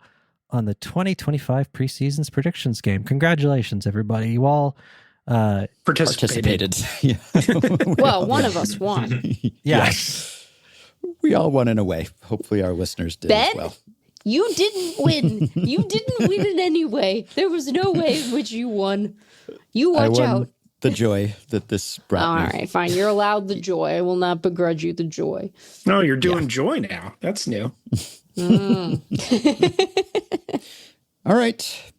on the 2025 preseason's predictions game. Congratulations, everybody. You all participated. Well, one of us won. Yes. We all won in a way. Hopefully our listeners did as well. You didn't win. You didn't win in any way. There was no way in which you won. You watch out. The joy that this brought me. All right, fine. You're allowed the joy. I will not begrudge you the joy. No, you're doing joy now. That's new. All right.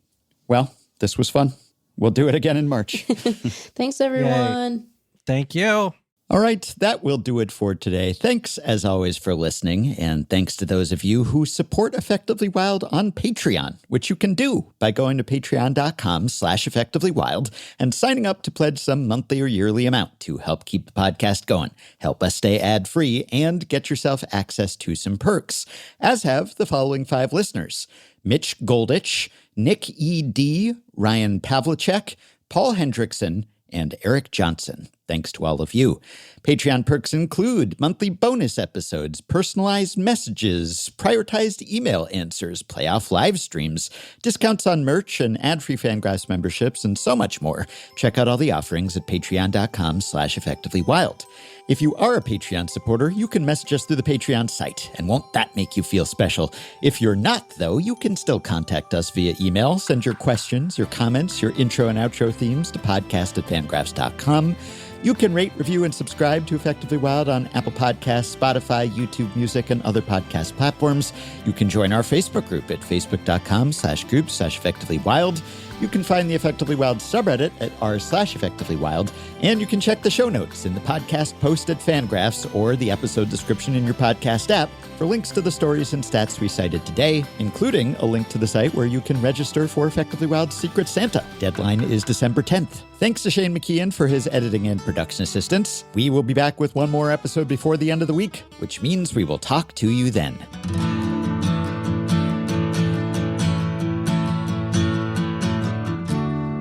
Well, this was fun. We'll do it again in March. Thanks, everyone. Yay. Thank you. All right, that will do it for today. Thanks, as always, for listening, and thanks to those of you who support Effectively Wild on Patreon, which you can do by going to patreon.com/effectivelywild and signing up to pledge some monthly or yearly amount to help keep the podcast going, help us stay ad-free, and get yourself access to some perks, as have the following 5 listeners: Mitch Goldich, Nick E.D., Ryan Pavlicek, Paul Hendrickson, and Eric Johnson. Thanks to all of you. Patreon perks include monthly bonus episodes, personalized messages, prioritized email answers, playoff live streams, discounts on merch, and ad-free FanGraphs memberships, and so much more. Check out all the offerings at patreon.com/effectivelywild. If you are a Patreon supporter, you can message us through the Patreon site, and won't that make you feel special? If you're not, though, you can still contact us via email. Send your questions, your comments, your intro and outro themes to podcast@fangraphs.com. You can rate, review, and subscribe to Effectively Wild on Apple Podcasts, Spotify, YouTube Music, and other podcast platforms. You can join our Facebook group at facebook.com/group/effectivelywild. You can find the Effectively Wild subreddit at r/effectivelywild, and you can check the show notes in the podcast post at FanGraphs or the episode description in your podcast app for links to the stories and stats we cited today, including a link to the site where you can register for Effectively Wild's Secret Santa. Deadline is December 10th. Thanks to Shane McKeon for his editing and production assistance. We will be back with one more episode before the end of the week, which means we will talk to you then.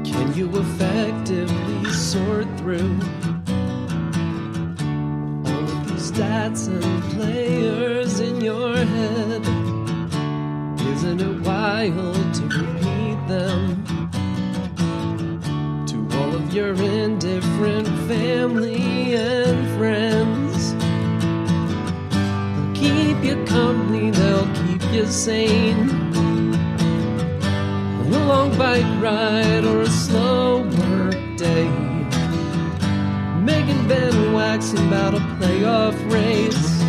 Can you effectively sort through all of these stats and players in your head? Isn't it wild to repeat them to all of your indifferent family and friends? They'll keep you company, they'll keep you sane. On a long bike ride or a slow work day, making Ben waxing about a playoff race,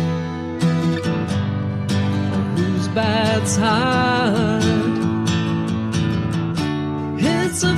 or whose bat's hard. It's a